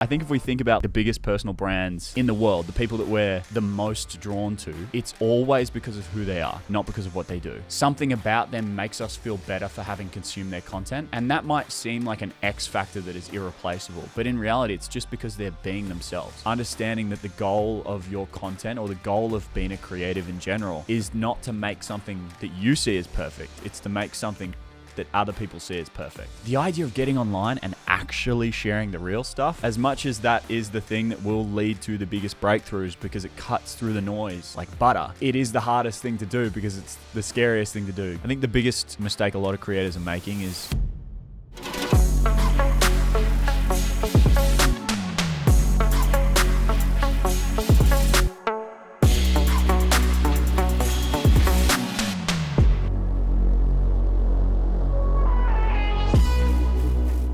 I think if we think about the biggest personal brands in the world, the people that we're the most drawn to, it's always because of who they are, not because of what they do. Something about them makes us feel better for having consumed their content. And that might seem like an X factor that is irreplaceable, but in reality, it's just because they're being themselves. Understanding that the goal of your content or the goal of being a creative in general is not to make something that you see as perfect. It's to make something that other people see as perfect. The idea of getting online and actually sharing the real stuff, as much as that is the thing that will lead to the biggest breakthroughs because it cuts through the noise like butter, it is the hardest thing to do because it's the scariest thing to do. I think the biggest mistake a lot of creators are making is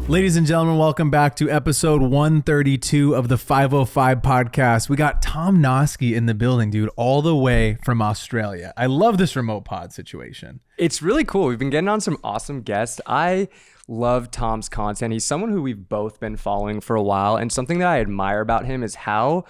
Ladies and gentlemen, welcome back to episode 132 of the 505 podcast. We got Tom Noske in the building, dude, all the way from Australia. I love this remote pod situation. It's really cool. We've been getting on some awesome guests. I love Tom's content. He's someone who we've both been following for a while. And something that I admire about him is how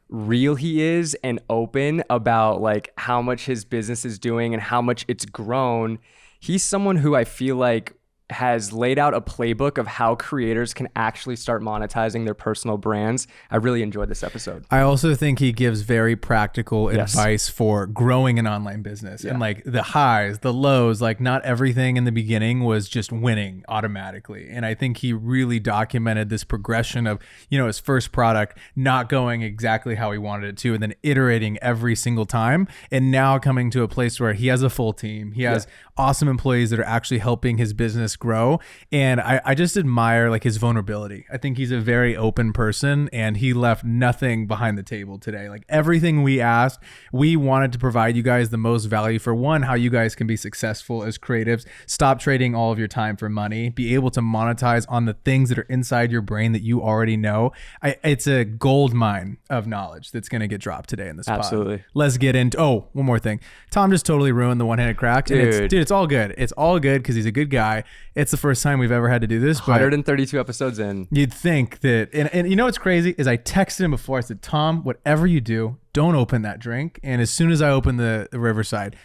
real he is and open about like how much his business is doing and how much it's grown. He's someone who I feel like has laid out a playbook of how creators can actually start monetizing their personal brands. I really enjoyed this episode. I also think he gives very practical advice for growing an online business and like the highs, the lows, like not everything in the beginning was just winning automatically. And I think he really documented this progression of, you know, his first product not going exactly how he wanted it to, and then iterating every single time. And now coming to a place where he has a full team. He has awesome employees that are actually helping his business grow. And I just admire like his vulnerability. I think he's a very open person and he left nothing behind the table today. Like everything we asked, we wanted to provide you guys the most value for one, how you guys can be successful as creatives, stop trading all of your time for money, be able to monetize on the things that are inside your brain that you already know. It's a gold mine of knowledge that's going to get dropped today in this Absolutely. pod. Let's get into, one more thing. Tom just totally ruined the one-handed crack. Dude, it's all good. It's all good because he's a good guy. It's the first time we've ever had to do this. But 132 episodes in. You'd think that, and you know what's crazy is I texted him before. I said, Tom, whatever you do, don't open that drink. And as soon as I opened the Riverside,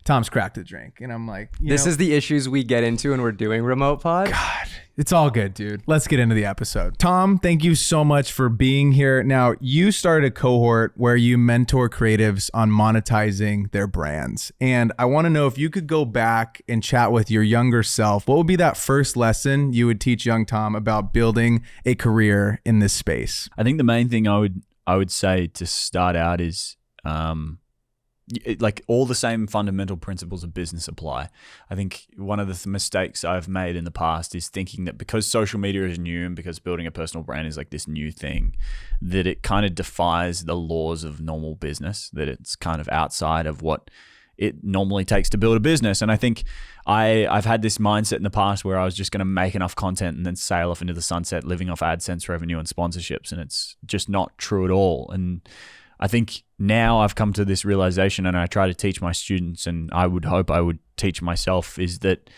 Tom's cracked the drink. And I'm like, this is the issues we get into when we're doing remote pod. God, it's all good, dude. Let's get into the episode. Tom, thank you so much for being here. Now, you started a cohort where you mentor creatives on monetizing their brands. And I want to know if you could go back and chat with your younger self, what would be that first lesson you would teach young Tom about building a career in this space? I think the main thing I would say to start out is like all the same fundamental principles of business apply. I think one of the mistakes I've made in the past is thinking that because social media is new and because building a personal brand is like this new thing, that it kind of defies the laws of normal business, that it's kind of outside of what it normally takes to build a business. And I think I've had this mindset in the past where I was just going to make enough content and then sail off into the sunset, living off AdSense revenue and sponsorships. And it's just not true at all. And I think now I've come to this realization, and I try to teach my students, and I would hope I would teach myself, is that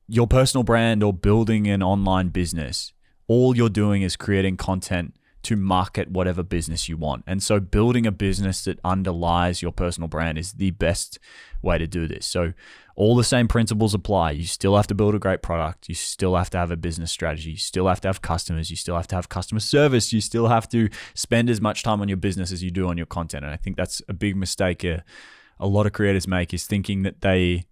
your personal brand or building an online business, all you're doing is creating content to market whatever business you want. And so building a business that underlies your personal brand is the best way to do this. So all the same principles apply. You still have to build a great product. You still have to have a business strategy. You still have to have customers. You still have to have customer service. You still have to spend as much time on your business as you do on your content. And I think that's a big mistake a lot of creators make, is thinking that they,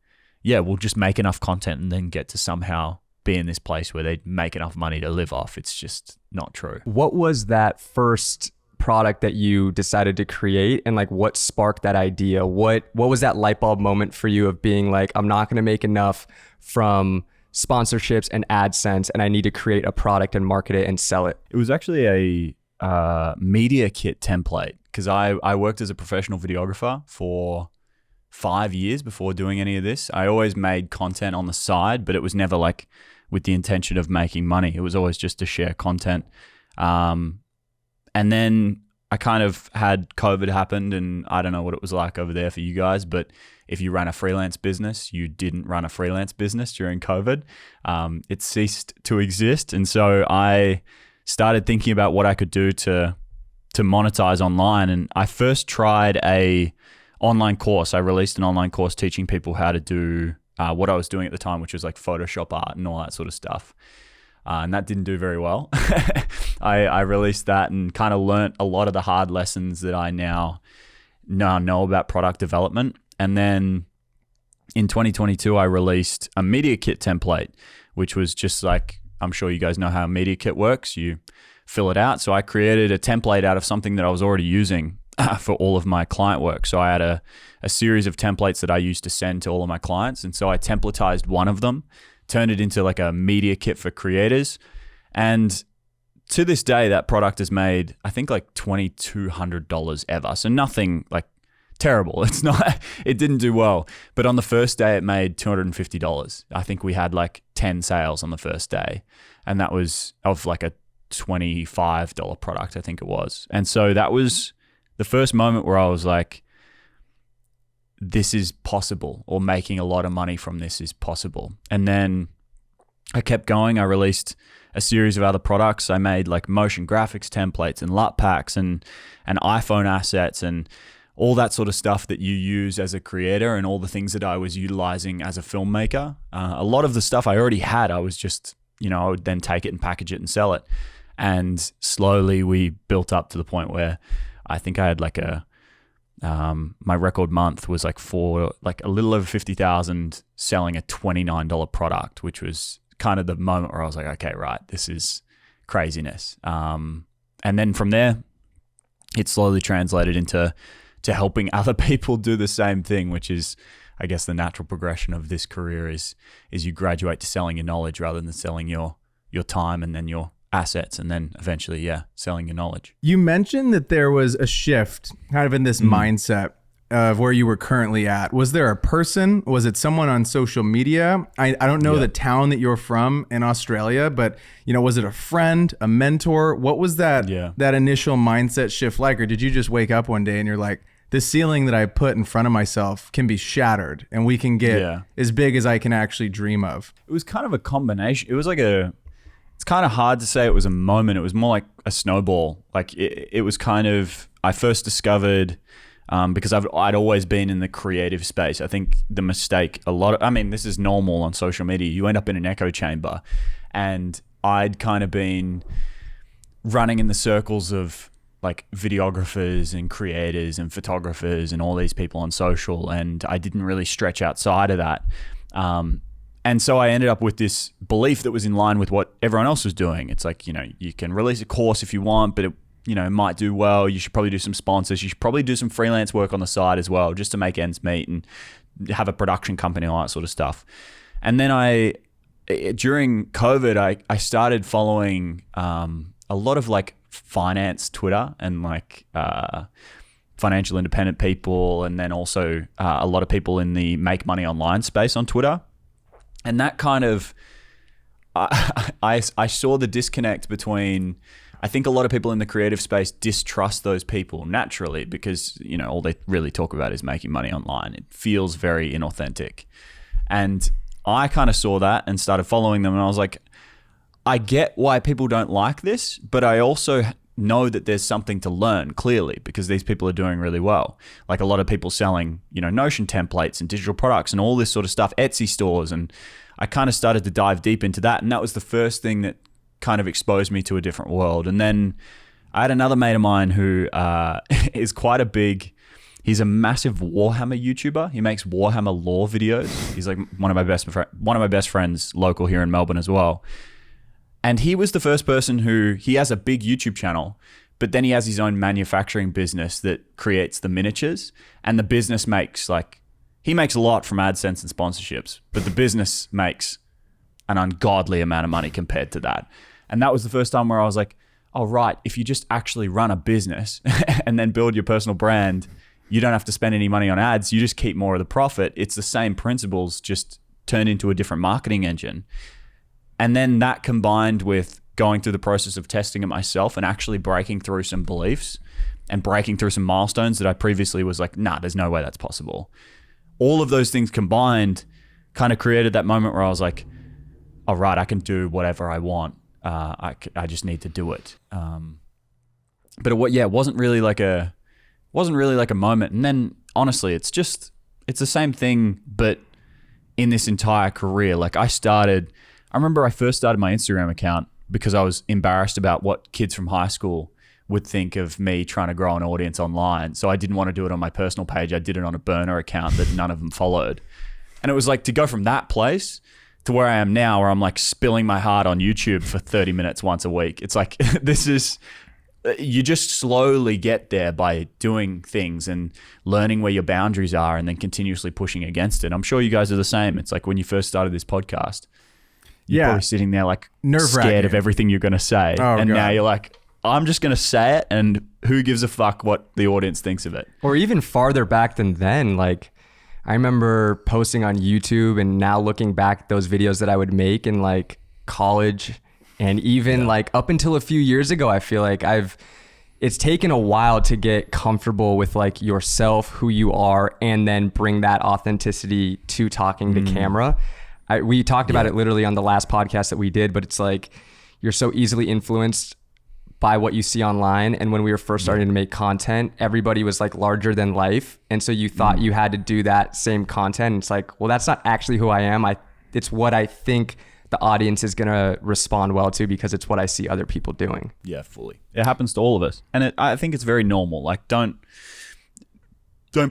will just make enough content and then get to somehow be in this place where they make enough money to live off. It's just not true. What was that first product that you decided to create, and like what sparked that idea? What was that light bulb moment for you of being like, I'm not going to make enough from sponsorships and AdSense, and I need to create a product and market it and sell it? It was actually a media kit template, because I worked as a professional videographer for 5 years before doing any of this. I always made content on the side, but it was never like with the intention of making money. It was always just to share content. And then I kind of had COVID happened, and I don't know what it was like over there for you guys, but if you ran a freelance business, you didn't run a freelance business during COVID. It ceased to exist. And so I started thinking about what I could do to monetize online. And I first tried a online course. I released an online course teaching people how to do what I was doing at the time, which was like Photoshop art and all that sort of stuff. And that didn't do very well. I released that and kind of learnt a lot of the hard lessons that I now know about product development. And then in 2022, I released a media kit template, which was just like, I'm sure you guys know how a media kit works. You fill it out. So I created a template out of something that I was already using for all of my client work. So I had a series of templates that I used to send to all of my clients. And so I templatized one of them, turned it into like a media kit for creators. And to this day, that product has made, I think, like $2,200 ever. So nothing like terrible. It didn't do well. But on the first day, it made $250. I think we had like 10 sales on the first day. And that was of like a $25 product, I think it was. And so that was the first moment where I was like, this is possible, or making a lot of money from this is possible. And then I kept going. I released a series of other products. I made like motion graphics templates and LUT packs and iPhone assets and all that sort of stuff that you use as a creator, and all the things that I was utilizing as a filmmaker. A lot of the stuff I already had, I was just, I would then take it and package it and sell it. And slowly we built up to the point where I think I had like my record month was like a little over 50,000 selling a $29 product, which was kind of the moment where I was like, okay, right, this is craziness. And then from there, it slowly translated into helping other people do the same thing, which is, I guess, the natural progression of this career is you graduate to selling your knowledge rather than selling your time and then your assets, and then eventually, selling your knowledge. You mentioned that there was a shift kind of in this mindset of where you were currently at. Was there a person? Was it someone on social media? I don't know the town that you're from in Australia, but was it a friend, a mentor? What was that initial mindset shift like? Or did you just wake up one day and you're like, the ceiling that I put in front of myself can be shattered and we can get as big as I can actually dream of? It was kind of a combination. It was like it's kind of hard to say it was a moment. It was more like a snowball. Like it was kind of, I first discovered, because I'd always been in the creative space. I think the mistake, this is normal on social media. You end up in an echo chamber, and I'd kind of been running in the circles of like videographers and creators and photographers and all these people on social, and I didn't really stretch outside of that. And so I ended up with this belief that was in line with what everyone else was doing. It's like, you can release a course if you want, but it might do well. You should probably do some sponsors. You should probably do some freelance work on the side as well, just to make ends meet and have a production company, all that sort of stuff. And then during COVID, I started following a lot of like finance Twitter and like financial independent people, and then also a lot of people in the make money online space on Twitter. And that kind of, I saw the disconnect between, I think a lot of people in the creative space distrust those people naturally because, all they really talk about is making money online. It feels very inauthentic. And I kind of saw that and started following them, and I was like, I get why people don't like this, but I also know that there's something to learn clearly because these people are doing really well. Like a lot of people selling, Notion templates and digital products and all this sort of stuff, Etsy stores. And I kind of started to dive deep into that. And that was the first thing that kind of exposed me to a different world. And then I had another mate of mine who is he's a massive Warhammer YouTuber. He makes Warhammer lore videos. He's like one of my best friends local here in Melbourne as well. And he was the first person he has a big YouTube channel, but then he has his own manufacturing business that creates the miniatures, and the business he makes a lot from AdSense and sponsorships, but the business makes an ungodly amount of money compared to that. And that was the first time where I was like, oh, right, if you just actually run a business and then build your personal brand, you don't have to spend any money on ads. You just keep more of the profit. It's the same principles, just turned into a different marketing engine. And then that combined with going through the process of testing it myself and actually breaking through some beliefs and breaking through some milestones that I previously was like, nah, there's no way that's possible. All of those things combined kind of created that moment where I was like, all right, I can do whatever I want. I just need to do it. But it wasn't really like a moment. And then honestly, it's the same thing, but in this entire career. Like I remember I first started my Instagram account because I was embarrassed about what kids from high school would think of me trying to grow an audience online. So I didn't want to do it on my personal page. I did it on a burner account that none of them followed. And it was like to go from that place to where I am now, where I'm like spilling my heart on YouTube for 30 minutes once a week. It's like, you just slowly get there by doing things and learning where your boundaries are and then continuously pushing against it. I'm sure you guys are the same. It's like when you first started this podcast, you're probably sitting there like scared of everything you're going to say. And now you're like, I'm just going to say it, and who gives a fuck what the audience thinks of it? Or even farther back than then, like I remember posting on YouTube and now looking back at those videos that I would make in like college and even like up until a few years ago. I feel like it's taken a while to get comfortable with like yourself, who you are, and then bring that authenticity to talking to camera. We talked about it literally on the last podcast that we did, but it's like you're so easily influenced by what you see online. And when we were first starting to make content, everybody was like larger than life. And so you thought you had to do that same content. It's like, well, that's not actually who I am. It's what I think the audience is going to respond well to because it's what I see other people doing. Yeah, fully. It happens to all of us. And I think it's very normal. Like don't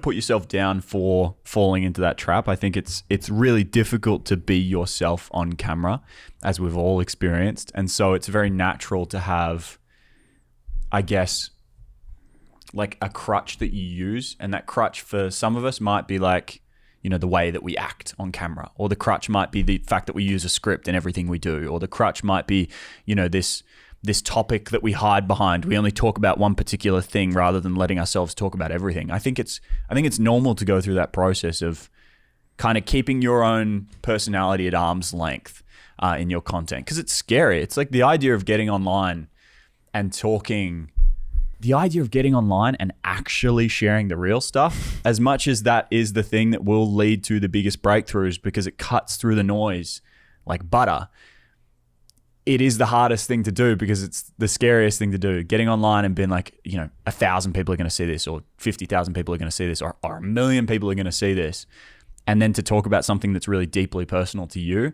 put yourself down for falling into that trap. I think it's really difficult to be yourself on camera, as we've all experienced. And so it's very natural to have, I guess, like a crutch that you use. And that crutch for some of us might be like, the way that we act on camera, or the crutch might be the fact that we use a script in everything we do, or the crutch might be, this topic that we hide behind. We only talk about one particular thing rather than letting ourselves talk about everything. I think it's normal to go through that process of kind of keeping your own personality at arm's length in your content, because it's scary. It's like the idea of getting online and actually sharing the real stuff, as much as that is the thing that will lead to the biggest breakthroughs because it cuts through the noise like butter. It is the hardest thing to do because it's the scariest thing to do. Getting online and being like, 1,000 people are going to see this, or 50,000 people are going to see this, or 1 million people are going to see this. And then to talk about something that's really deeply personal to you,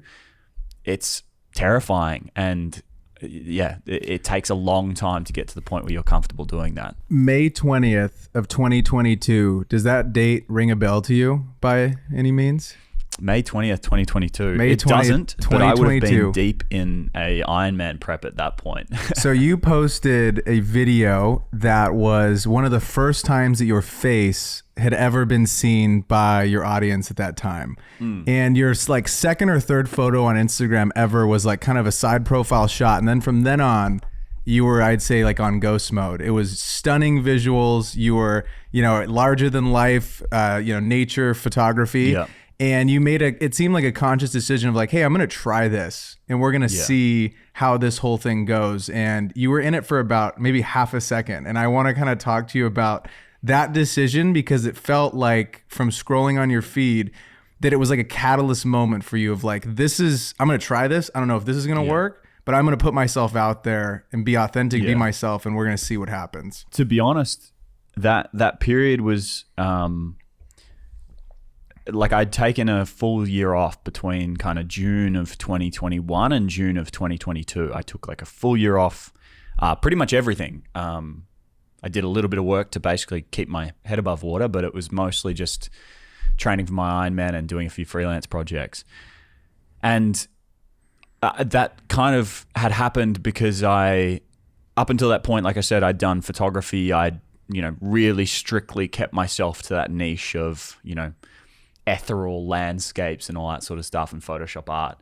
it's terrifying. And it takes a long time to get to the point where you're comfortable doing that. May 20th of 2022. Does that date ring a bell to you by any means? May 20th, 2022. May 20th, it doesn't, 2022. but I would have been deep in a Ironman prep at that point. So you posted a video that was one of the first times that your face had ever been seen by your audience at that time. And your like second or third photo on Instagram ever was like kind of a side profile shot. And then from then on, you were, I'd say, like on ghost mode. It was stunning visuals. You were, larger than life, nature photography. Yeah. And you made it seemed like a conscious decision of like, hey, I'm going to try this and we're going to see how this whole thing goes. And you were in it for about maybe half a second. And I want to kind of talk to you about that decision, because it felt like from scrolling on your feed that it was like a catalyst moment for you of like, I'm going to try this. I don't know if this is going to work, but I'm going to put myself out there and be authentic, be myself, and we're going to see what happens. To be honest, that period was, like I'd taken a full year off between kind of June of 2021 and June of 2022. I took like a full year off, pretty much everything. I did a little bit of work to basically keep my head above water, but it was mostly just training for my Ironman and doing a few freelance projects. And that kind of had happened because up until that point, like I said, I'd done photography. I'd, really strictly kept myself to that niche of, ethereal landscapes and all that sort of stuff and Photoshop art.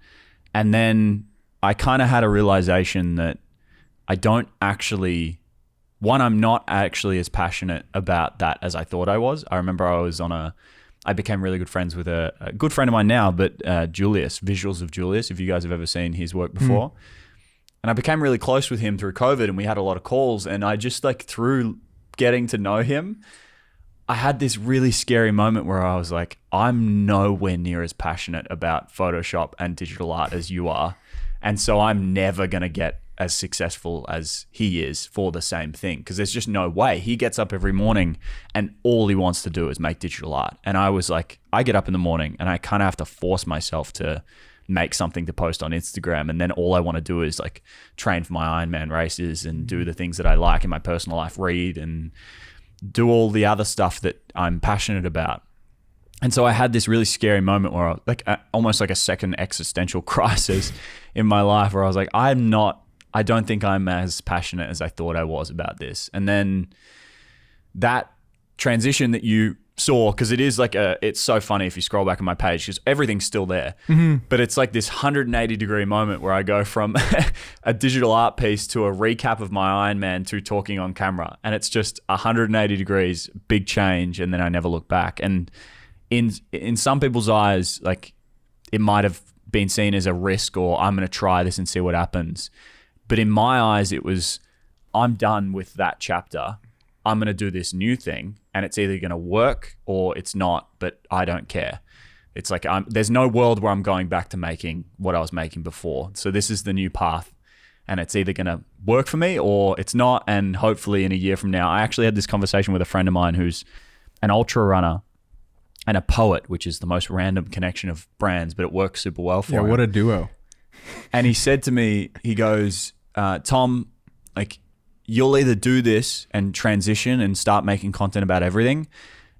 And then I kind of had a realization that I'm not actually as passionate about that as I thought I was. I remember I became really good friends with a good friend of mine now, but Julius, Visuals of Julius, if you guys have ever seen his work before. And I became really close with him through COVID, and we had a lot of calls, and I just like through getting to know him, I had this really scary moment where I was like, I'm nowhere near as passionate about Photoshop and digital art as you are. And so I'm never going to get as successful as he is for the same thing, because there's just no way. He gets up every morning and all he wants to do is make digital art. And I was like, I get up in the morning and I kind of have to force myself to make something to post on Instagram, and then all I want to do is like train for my Ironman races and do the things that I like in my personal life, read and do all the other stuff that I'm passionate about. And so I had this really scary moment where I, like almost like a second existential crisis in my life, where I was like, I don't think I'm as passionate as I thought I was about this. And then that transition that you saw, because it is like it's so funny if you scroll back on my page, because everything's still there, but it's like this 180-degree moment where I go from a digital art piece to a recap of my Ironman to talking on camera, and it's just 180 degrees, big change, and then I never look back. And in some people's eyes, like it might have been seen as a risk, or I'm going to try this and see what happens. But in my eyes, it was, I'm done with that chapter. I'm going to do this new thing, and it's either going to work or it's not, but I don't care. It's like there's no world where I'm going back to making what I was making before. So this is the new path, and it's either going to work for me or it's not. And hopefully in a year from now, I actually had this conversation with a friend of mine who's an ultra runner and a poet, which is the most random connection of brands, but it works super well for him. Yeah, what a duo. And he said to me, he goes, Tom, like, you'll either do this and transition and start making content about everything,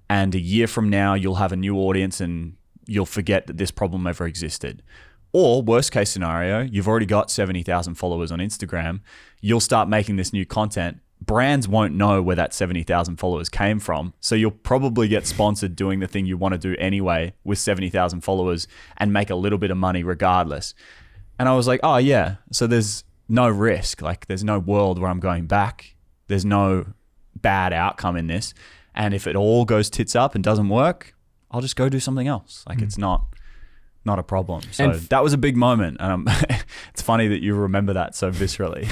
and a year from now you'll have a new audience and you'll forget that this problem ever existed. Or worst case scenario, you've already got 70,000 followers on Instagram. You'll start making this new content. Brands won't know where that 70,000 followers came from. So you'll probably get sponsored doing the thing you want to do anyway with 70,000 followers and make a little bit of money regardless. And I was like, oh yeah. So there's no risk. Like there's no world where I'm going back. There's no bad outcome in this. And if it all goes tits up and doesn't work, I'll just go do something else. Like it's not a problem. So that was a big moment. It's funny that you remember that so viscerally.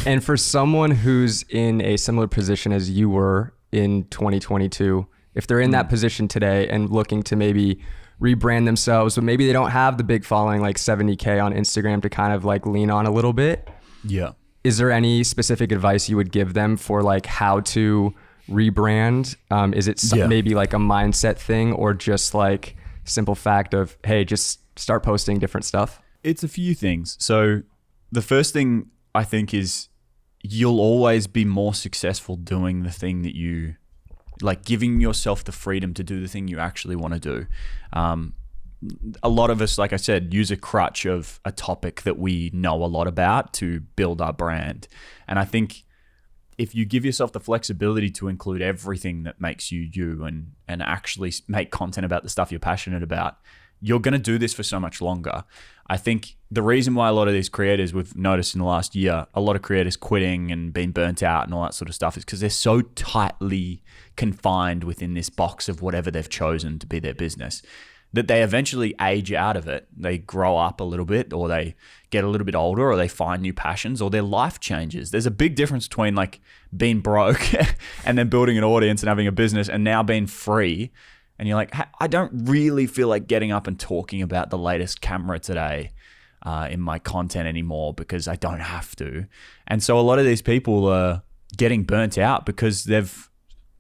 And for someone who's in a similar position as you were in 2022, if they're in that position today and looking to maybe rebrand themselves, but maybe they don't have the big following like 70K on Instagram to kind of like lean on a little bit. Yeah. Is there any specific advice you would give them for like how to rebrand? Is it maybe like a mindset thing, or just like simple fact of, hey, just start posting different stuff? It's a few things. So the first thing I think is you'll always be more successful doing the thing that you like, giving yourself the freedom to do the thing you actually want to do. A lot of us, like I said, use a crutch of a topic that we know a lot about to build our brand. And I think if you give yourself the flexibility to include everything that makes you you and actually make content about the stuff you're passionate about, you're going to do this for so much longer. I think the reason why a lot of these creators, we've noticed in the last year, a lot of creators quitting and being burnt out and all that sort of stuff, is because they're so tightly confined within this box of whatever they've chosen to be their business, that they eventually age out of it. They grow up a little bit, or they get a little bit older, or they find new passions, or their life changes. There's a big difference between like being broke and then building an audience and having a business, and now being free. And you're like, I don't really feel like getting up and talking about the latest camera today in my content anymore because I don't have to. And so a lot of these people are getting burnt out because they've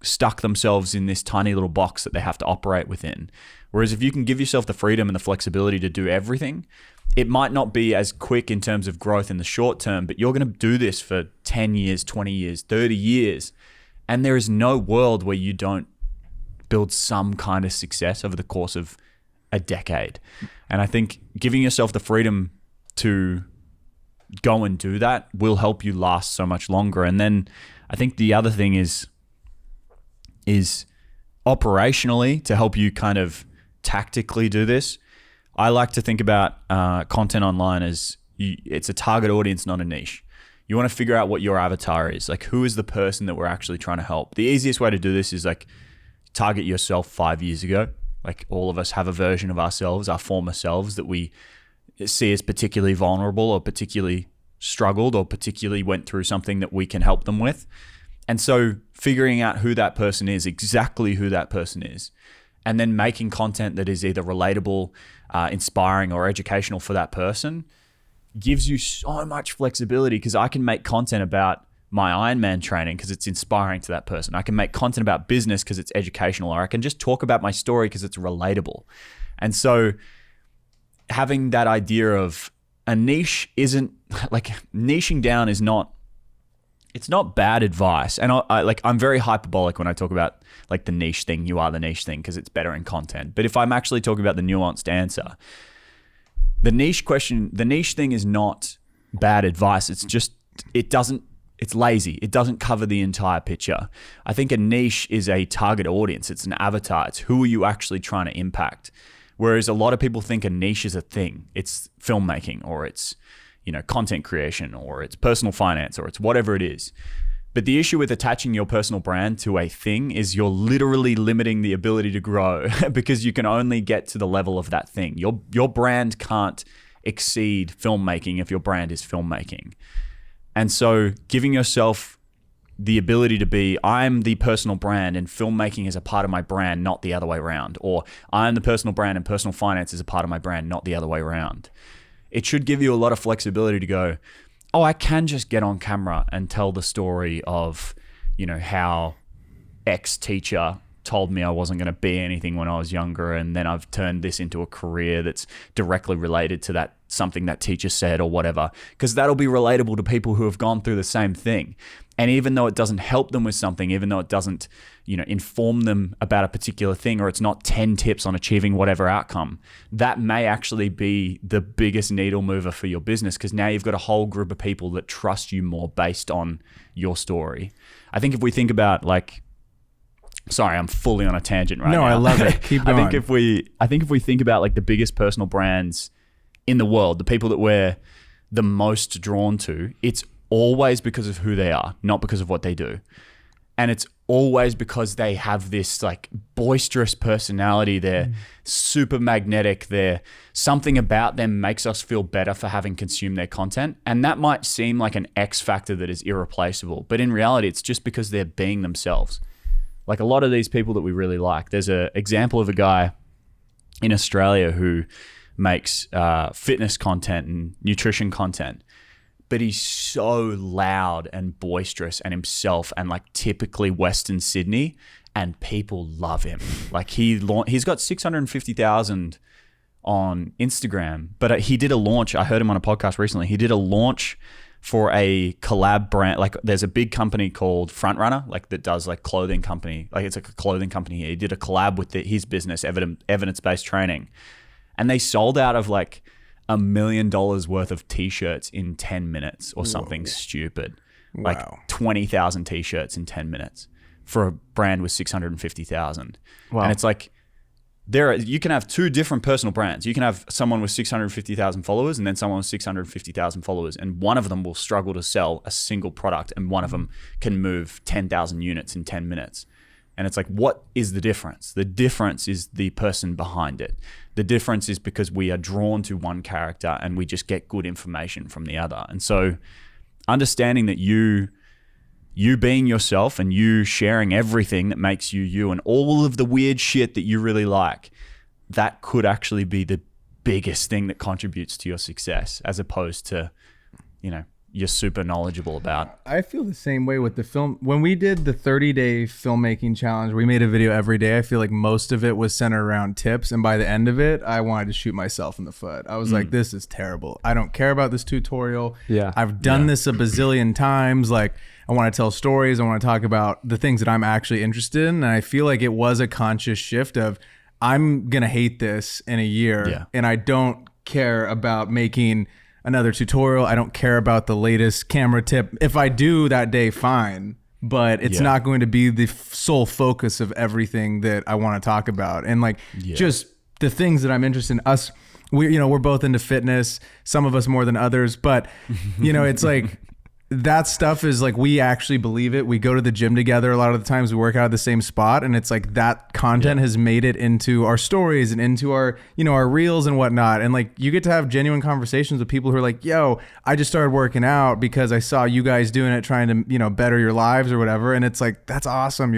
stuck themselves in this tiny little box that they have to operate within. Whereas if you can give yourself the freedom and the flexibility to do everything, it might not be as quick in terms of growth in the short term, but you're going to do this for 10 years, 20 years, 30 years. And there is no world where you don't build some kind of success over the course of a decade. And I think giving yourself the freedom to go and do that will help you last so much longer. And then I think the other thing is operationally, to help you kind of tactically do this. I like to think about content online as it's a target audience, not a niche. You want to figure out what your avatar is. Like, who is the person that we're actually trying to help? The easiest way to do this is like target yourself 5 years ago. Like, all of us have a version of ourselves, our former selves, that we see as particularly vulnerable or particularly struggled or particularly went through something that we can help them with. And so figuring out who that person is, exactly who that person is, and then making content that is either relatable, inspiring, or educational for that person, gives you so much flexibility, because I can make content about my Ironman training because it's inspiring to that person. I can make content about business because it's educational, or I can just talk about my story because it's relatable. And so having that idea of a niche isn't like, niching down is not, it's not bad advice. And I'm very hyperbolic when I talk about like the niche thing. You are the niche thing because it's better in content. But if I'm actually talking about the nuanced answer, the niche thing is not bad advice. It's just, it's lazy. It doesn't cover the entire picture. I think a niche is a target audience. It's an avatar. It's who are you actually trying to impact? Whereas a lot of people think a niche is a thing. It's filmmaking, or it's, content creation, or it's personal finance, or it's whatever it is. But the issue with attaching your personal brand to a thing is you're literally limiting the ability to grow because you can only get to the level of that thing. Your brand can't exceed filmmaking if your brand is filmmaking. And so giving yourself the ability to be, I'm the personal brand and filmmaking is a part of my brand, not the other way around. Or I'm the personal brand and personal finance is a part of my brand, not the other way around. It should give you a lot of flexibility to go, oh, I can just get on camera and tell the story of, how X teacher told me I wasn't going to be anything when I was younger, and then I've turned this into a career that's directly related to that, something that teacher said or whatever, because that'll be relatable to people who have gone through the same thing. And even though it doesn't help them with something, even though it doesn't, inform them about a particular thing, or it's not 10 tips on achieving whatever outcome, that may actually be the biggest needle mover for your business, because now you've got a whole group of people that trust you more based on your story. I think if we think about sorry, I'm fully on a tangent right now. No, I love it. Keep going. I think if we think about like the biggest personal brands in the world, the people that we're the most drawn to, it's always because of who they are, not because of what they do. And it's always because they have this like boisterous personality. They're super magnetic. Something about them makes us feel better for having consumed their content. And that might seem like an X factor that is irreplaceable, but in reality, it's just because they're being themselves. Like a lot of these people that we really like, there's an example of a guy in Australia who makes fitness content and nutrition content, but he's so loud and boisterous and himself and like typically Western Sydney, and people love him. Like he's got 650,000 on Instagram, but he did a launch. I heard him on a podcast recently. He did a launch for a collab brand. Like there's a big company called Frontrunner, like that does like clothing company. Like it's like a clothing company. He did a collab with his business, evidence-based training. And they sold out of like $1 million worth of t-shirts in 10 minutes or something stupid. Wow. Like 20,000 t-shirts in 10 minutes for a brand with 650,000. Wow. And it's like, you can have two different personal brands. You can have someone with 650,000 followers and then someone with 650,000 followers. And one of them will struggle to sell a single product, and one of them can move 10,000 units in 10 minutes. And it's like, what is the difference? The difference is the person behind it. The difference is because we are drawn to one character and we just get good information from the other. And so understanding that you being yourself and you sharing everything that makes you you and all of the weird shit that you really like, that could actually be the biggest thing that contributes to your success, as opposed to, you're super knowledgeable about. I feel the same way with the film. When we did the 30-day filmmaking challenge, we made a video every day. I feel like most of it was centered around tips. And by the end of it, I wanted to shoot myself in the foot. I was like, this is terrible. I don't care about this tutorial. Yeah. I've done this a bazillion times. Like, I want to tell stories. I want to talk about the things that I'm actually interested in. And I feel like it was a conscious shift of, I'm going to hate this in a year. Yeah. And I don't care about making another tutorial. I don't care about the latest camera tip. If I do that day, fine, but it's not going to be the sole focus of everything that I want to talk about. And like just the things that I'm interested in. We're both into fitness, some of us more than others, but it's like that stuff is like, we actually believe it. We go to the gym together a lot of the times. We work out at the same spot, and it's like that content has made it into our stories and into our, you know, our reels and whatnot. And like, you get to have genuine conversations with people who are like, yo, I just started working out because I saw you guys doing it, trying to, you know, better your lives or whatever. And it's like, that's awesome.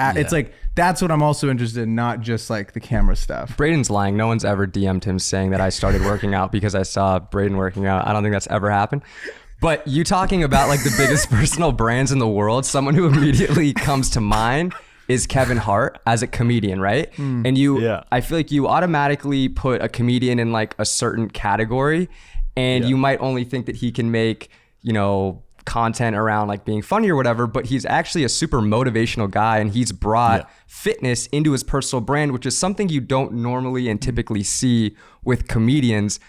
It's like, that's what I'm also interested in, not just like the camera stuff. Braden's lying. No one's ever DM'd him saying that I started working out because I saw Braden working out. I don't think that's ever happened. But you talking about like the biggest personal brands in the world, someone who immediately comes to mind is Kevin Hart as a comedian, right? And I feel like you automatically put a comedian in like a certain category, and you might only think that he can make, you know, content around like being funny or whatever, but he's actually a super motivational guy, and he's brought fitness into his personal brand, which is something you don't normally and typically see with comedians.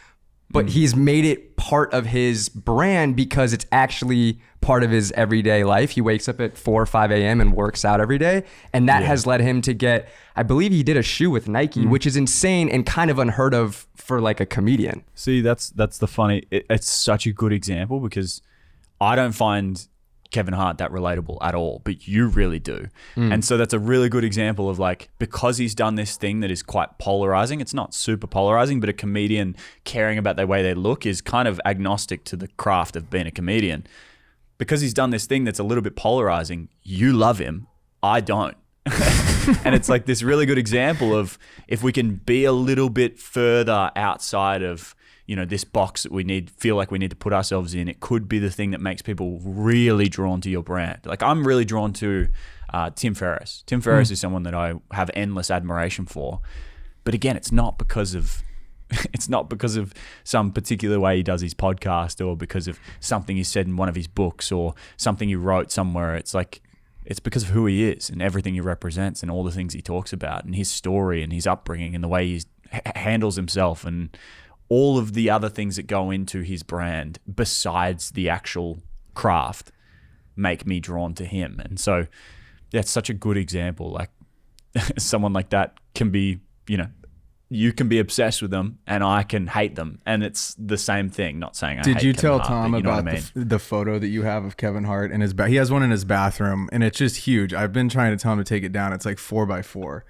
But he's made it part of his brand because it's actually part of his everyday life. He wakes up at 4 or 5 a.m. and works out every day. And that has led him to get, I believe he did a shoe with Nike, which is insane and kind of unheard of for like a comedian. See, that's the funny, it's such a good example because I don't find Kevin Hart that relatable at all, but you really do. And so that's a really good example of like, because he's done this thing that is quite polarizing, it's not super polarizing, but a comedian caring about the way they look is kind of agnostic to the craft of being a comedian. Because he's done this thing that's a little bit polarizing, you love him, I don't. And it's like this really good example of if we can be a little bit further outside of, you know, this box that feel like we need to put ourselves in, it could be the thing that makes people really drawn to your brand. Like I'm really drawn to Tim Ferriss. Tim Ferriss is someone that I have endless admiration for. But again, it's not because of some particular way he does his podcast or because of something he said in one of his books or something he wrote somewhere. It's like, it's because of who he is and everything he represents and all the things he talks about and his story and his upbringing and the way he handles himself and all of the other things that go into his brand besides the actual craft make me drawn to him. And so that's such a good example. Like someone like that can be, you know, you can be obsessed with them and I can hate them. And it's the same thing. Not saying I hate Did you Kevin tell Hart, Tom you know about what I mean? the photo that you have of Kevin Hart in his he has one in his bathroom and it's just huge. I've been trying to tell him to take it down. It's like 4x4.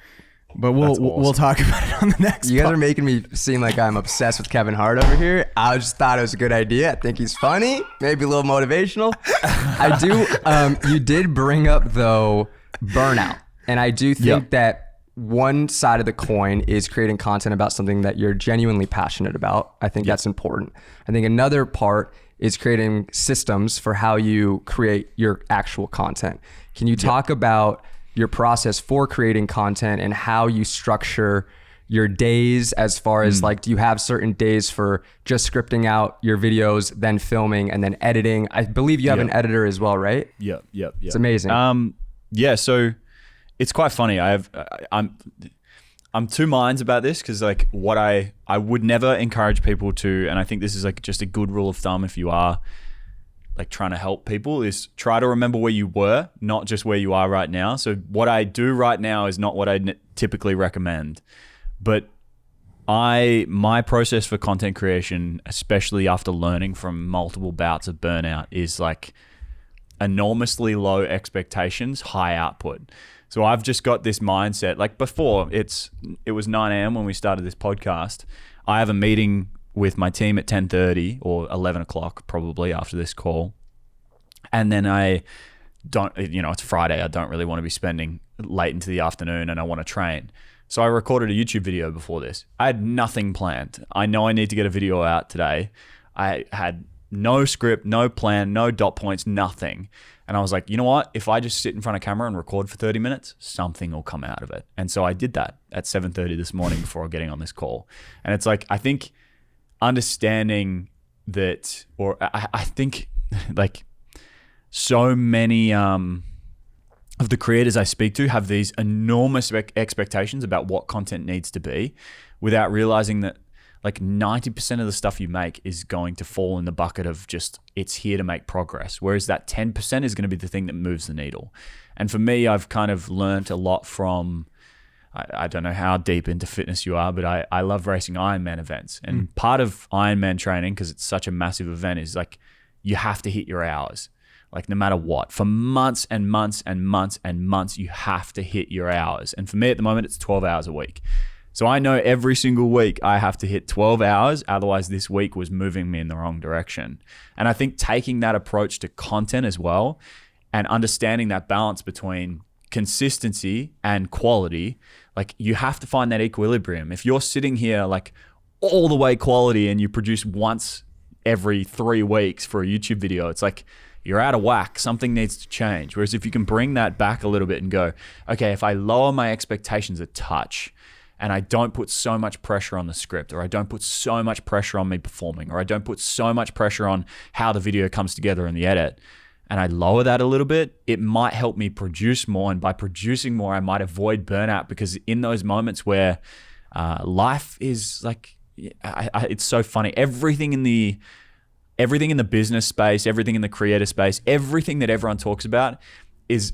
But we'll talk about it on the next. You guys are making me seem like I'm obsessed with Kevin Hart over here. I just thought it was a good idea. I think he's funny, maybe a little motivational. I do. You did bring up though burnout, and I do think that one side of the coin is creating content about something that you're genuinely passionate about. I think that's important. I think another part is creating systems for how you create your actual content. Can you talk about your process for creating content and how you structure your days as far as like, do you have certain days for just scripting out your videos, then filming and then editing? I believe you have an editor as well, right? Yep. It's amazing. So it's quite funny. I'm two minds about this because like what I would never encourage people to, and I think this is like just a good rule of thumb if you are like trying to help people, is try to remember where you were, not just where you are right now. So what I do right now is not what I typically recommend, but my process for content creation, especially after learning from multiple bouts of burnout, is like enormously low expectations, high output. So I've just got this mindset. Like before, it was 9 a.m. when we started this podcast. I have a meeting with my team at 10:30 or 11 o'clock probably after this call. And then I don't, you know, it's Friday. I don't really want to be spending late into the afternoon and I want to train. So I recorded a YouTube video before this. I had nothing planned. I know I need to get a video out today. I had no script, no plan, no dot points, nothing. And I was like, you know what? If I just sit in front of camera and record for 30 minutes, something will come out of it. And so I did that at 7:30 this morning before getting on this call. And it's like, I think understanding that, or I think like so many of the creators I speak to have these enormous expectations about what content needs to be without realizing that like 90% of the stuff you make is going to fall in the bucket of just, it's here to make progress. Whereas that 10% is going to be the thing that moves the needle. And for me, I've kind of learned a lot from, I don't know how deep into fitness you are, but I love racing Ironman events. And part of Ironman training, because it's such a massive event, is like you have to hit your hours. Like no matter what, for months and months and months and months, you have to hit your hours. And for me at the moment, it's 12 hours a week. So I know every single week I have to hit 12 hours. Otherwise this week was moving me in the wrong direction. And I think taking that approach to content as well and understanding that balance between consistency and quality, like you have to find that equilibrium. If you're sitting here like all the way quality and you produce once every 3 weeks for a YouTube video, it's like you're out of whack. Something needs to change. Whereas if you can bring that back a little bit and go, okay, if I lower my expectations a touch and I don't put so much pressure on the script, or I don't put so much pressure on me performing, or I don't put so much pressure on how the video comes together in the edit, and I lower that a little bit, it might help me produce more. And by producing more, I might avoid burnout, because in those moments where life is like, it's so funny. Everything in the business space, everything in the creator space, everything that everyone talks about is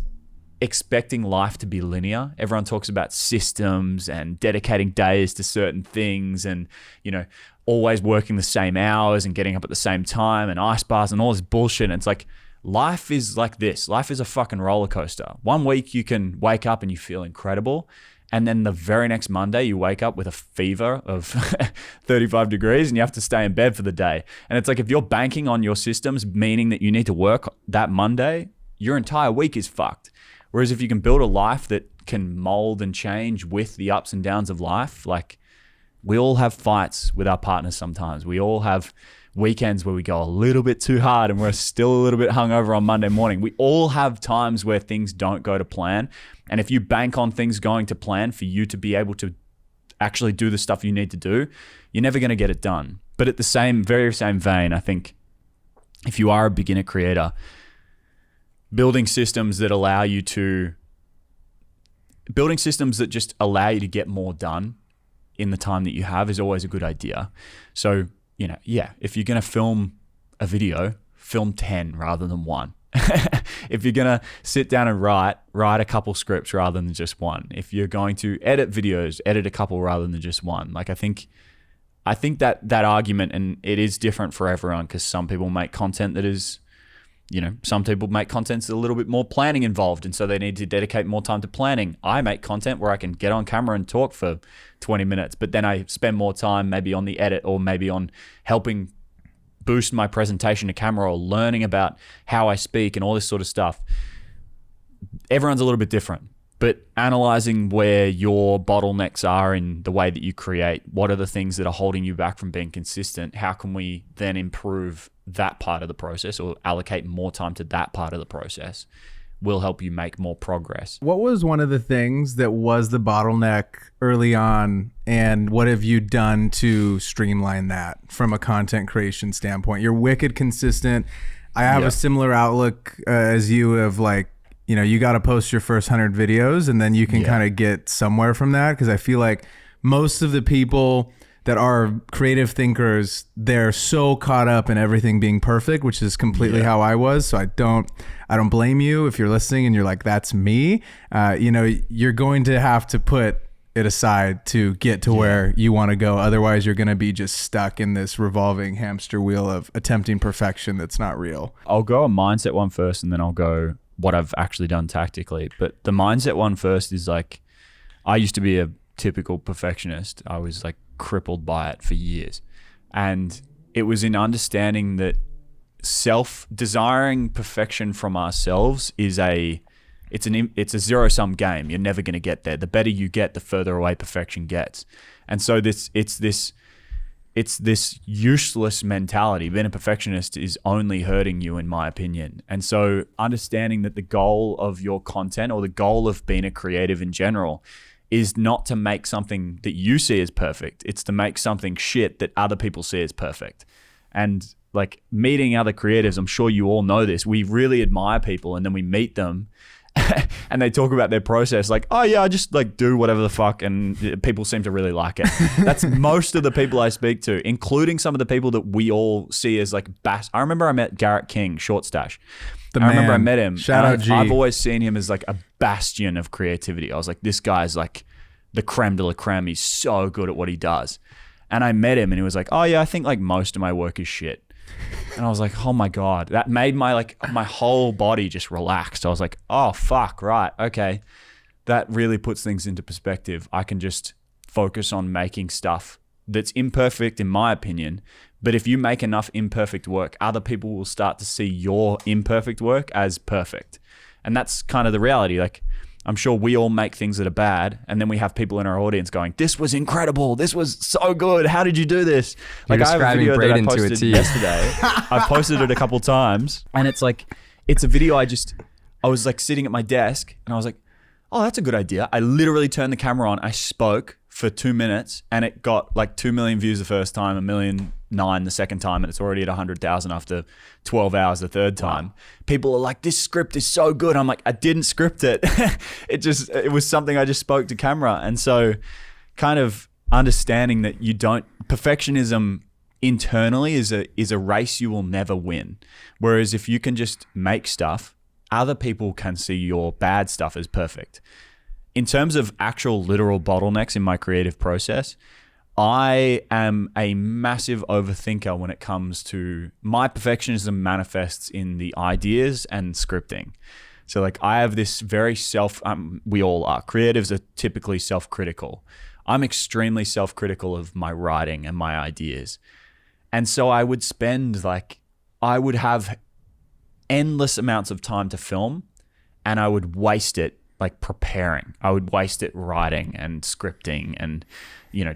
expecting life to be linear. Everyone talks about systems and dedicating days to certain things and, you know, always working the same hours and getting up at the same time and ice bars and all this bullshit. And it's like, life is like this. Life is a fucking roller coaster. One week you can wake up and you feel incredible. And then the very next Monday, you wake up with a fever of 35 degrees and you have to stay in bed for the day. And it's like, if you're banking on your systems, meaning that you need to work that Monday, your entire week is fucked. Whereas if you can build a life that can mold and change with the ups and downs of life, like we all have fights with our partners sometimes. We all have weekends where we go a little bit too hard and we're still a little bit hungover on Monday morning. We all have times where things don't go to plan. And if you bank on things going to plan for you to be able to actually do the stuff you need to do, you're never going to get it done. But at the very same vein, I think if you are a beginner creator, building systems that just allow you to get more done in the time that you have is always a good idea. So, you know, yeah, if you're going to film a video, film 10 rather than 1. If you're going to sit down and write a couple scripts rather than just one. If you're going to edit videos, edit a couple rather than just one. Like I think that argument, and it is different for everyone, because some people make content that is, you know, some people make content that's a little bit more planning involved, and so they need to dedicate more time to planning. I make content where I can get on camera and talk for 20 minutes, but then I spend more time maybe on the edit or maybe on helping boost my presentation to camera or learning about how I speak and all this sort of stuff. Everyone's a little bit different, but analyzing where your bottlenecks are in the way that you create, what are the things that are holding you back from being consistent? How can we then improve that part of the process or allocate more time to that part of the process will help you make more progress. What was one of the things that was the bottleneck early on, and what have you done to streamline that from a content creation standpoint? You're wicked consistent. I have a similar outlook as you of like, you know, you got to post your first 100 videos and then you can kind of get somewhere from that. Because I feel like most of the people that are creative thinkers, they're so caught up in everything being perfect, which is completely how I was. So I don't blame you if you're listening and you're like, that's me. You know, you're going to have to put it aside to get to where you want to go. Otherwise, you're going to be just stuck in this revolving hamster wheel of attempting perfection that's not real. I'll go a mindset one first, and then I'll go what I've actually done tactically. But the mindset one first is like, I used to be a typical perfectionist. I was like crippled by it for years. And it was in understanding that desiring perfection from ourselves is it's a zero-sum game. You're never going to get there. The better you get, the further away perfection gets. And so it's this useless mentality. Being a perfectionist is only hurting you, in my opinion. And so understanding that the goal of your content, or the goal of being a creative in general, is not to make something that you see as perfect. It's to make something shit that other people see as perfect. And like meeting other creatives, I'm sure you all know this. We really admire people, and then we meet them and they talk about their process like, oh yeah, I just like do whatever the fuck, and people seem to really like it. That's most of the people I speak to, including some of the people that we all see as like I remember I met Garrett King, Short Stash. I remember I met him. Shout out G. I've always seen him as like a bastion of creativity. I was like, this guy's like the creme de la creme. He's so good at what he does. And I met him and he was like, oh yeah, I think like most of my work is shit. And I was like, oh my God, that made my whole body just relaxed. I was like, oh fuck, right, okay. That really puts things into perspective. I can just focus on making stuff that's imperfect in my opinion. But if you make enough imperfect work, other people will start to see your imperfect work as perfect. And that's kind of the reality. Like, I'm sure we all make things that are bad, and then we have people in our audience going, this was incredible. This was so good. How did you do this? You're like, I have a video that I Braden posted yesterday. I posted it a couple times, and it's like, it's a video I was like sitting at my desk, and I was like, oh, that's a good idea. I literally turned the camera on. I spoke for 2 minutes, and it got like 2 million views the first time, 1.9 million the second time, and it's already at 100,000 after 12 hours the third time. Wow. People are like, this script is so good. I'm like, I didn't script it. It was something I just spoke to camera. And so kind of understanding that perfectionism internally is a race you will never win. Whereas if you can just make stuff, other people can see your bad stuff as perfect. In terms of actual literal bottlenecks in my creative process, I am a massive overthinker when it comes to my perfectionism manifests in the ideas and scripting. So like I have this very we all are. Creatives are typically self-critical. I'm extremely self-critical of my writing and my ideas. And so I would have endless amounts of time to film, and I would waste it like preparing. I would waste it writing and scripting and,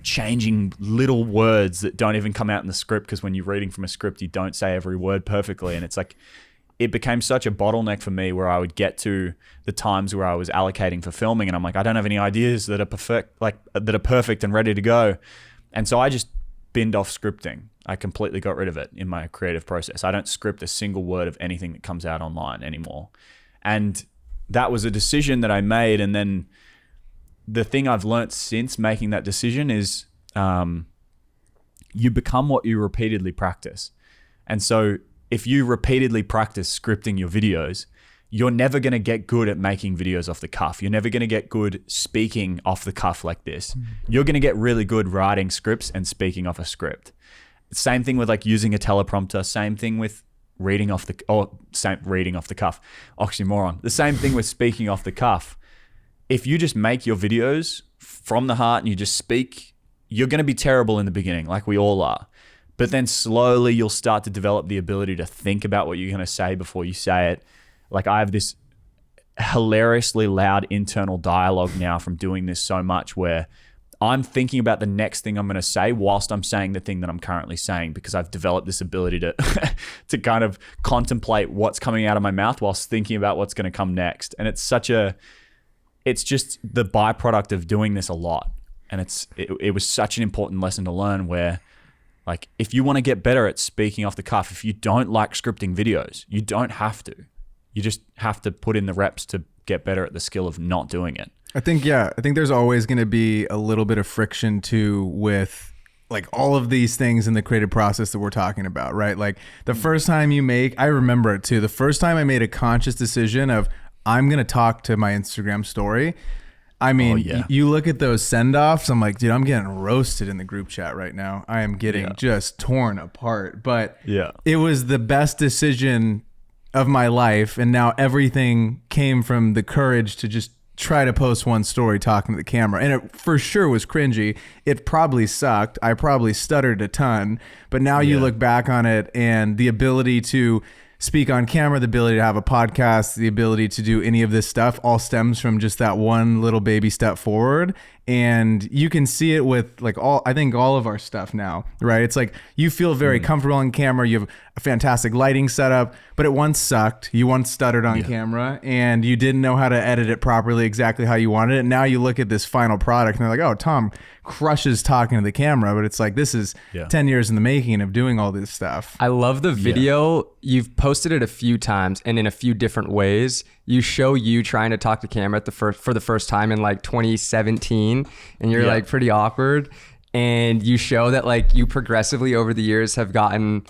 changing little words that don't even come out in the script, because when you're reading from a script, you don't say every word perfectly. And it's like, it became such a bottleneck for me where I would get to the times where I was allocating for filming and I'm like, I don't have any ideas that are perfect and ready to go. And so I just binned off scripting. I completely got rid of it in my creative process. I don't script a single word of anything that comes out online anymore. And that was a decision that I made. And then the thing I've learnt since making that decision is you become what you repeatedly practice. And so if you repeatedly practice scripting your videos, you're never going to get good at making videos off the cuff. You're never going to get good speaking off the cuff like this. You're going to get really good writing scripts and speaking off a script. Same thing with like using a teleprompter. Same thing with reading off the cuff. Oxymoron. The same thing with speaking off the cuff. If you just make your videos from the heart and you just speak, you're going to be terrible in the beginning, like we all are. But then slowly you'll start to develop the ability to think about what you're going to say before you say it. Like I have this hilariously loud internal dialogue now from doing this so much, where I'm thinking about the next thing I'm going to say whilst I'm saying the thing that I'm currently saying, because I've developed this ability to to kind of contemplate what's coming out of my mouth whilst thinking about what's going to come next. And it's just the byproduct of doing this a lot. And it was such an important lesson to learn, where like, if you want to get better at speaking off the cuff, if you don't like scripting videos, you don't have to. You just have to put in the reps to get better at the skill of not doing it. I think there's always going to be a little bit of friction too with like all of these things in the creative process that we're talking about, right? Like the first time I remember it too. The first time I made a conscious decision of, I'm going to talk to my Instagram story. I mean, you look at those send-offs, I'm like, dude, I'm getting roasted in the group chat right now. I am getting just torn apart. But it was the best decision of my life. And now everything came from the courage to just try to post one story talking to the camera. And it for sure was cringy. It probably sucked. I probably stuttered a ton. But now you look back on it, and the ability to speak on camera, the ability to have a podcast, the ability to do any of this stuff all stems from just that one little baby step forward. And you can see it with like I think all of our stuff now, right? It's like you feel very comfortable on camera. You have a fantastic lighting setup, but it once sucked. You once stuttered on camera and you didn't know how to edit it properly exactly how you wanted it. And now you look at this final product and they're like, oh, Tom crushes talking to the camera. But it's like, this is 10 years in the making of doing all this stuff. I love the video. You've posted it a few times and in a few different ways. You show you trying to talk to camera for the first time in like 2017, and you're like pretty awkward. And you show that like you progressively over the years have gotten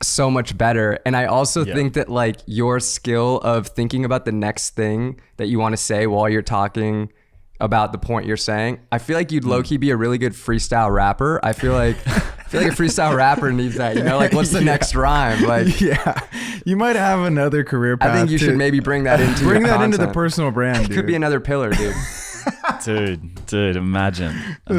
so much better. And I also think that like your skill of thinking about the next thing that you want to say while you're talking about the point you're saying, I feel like you'd low-key be a really good freestyle rapper. I feel like feel like a freestyle rapper needs that, you know, like what's the next rhyme? Like, yeah, you might have another career path. I think you should maybe bring that into into the personal brand, dude. It could be another pillar, dude. Dude, imagine. I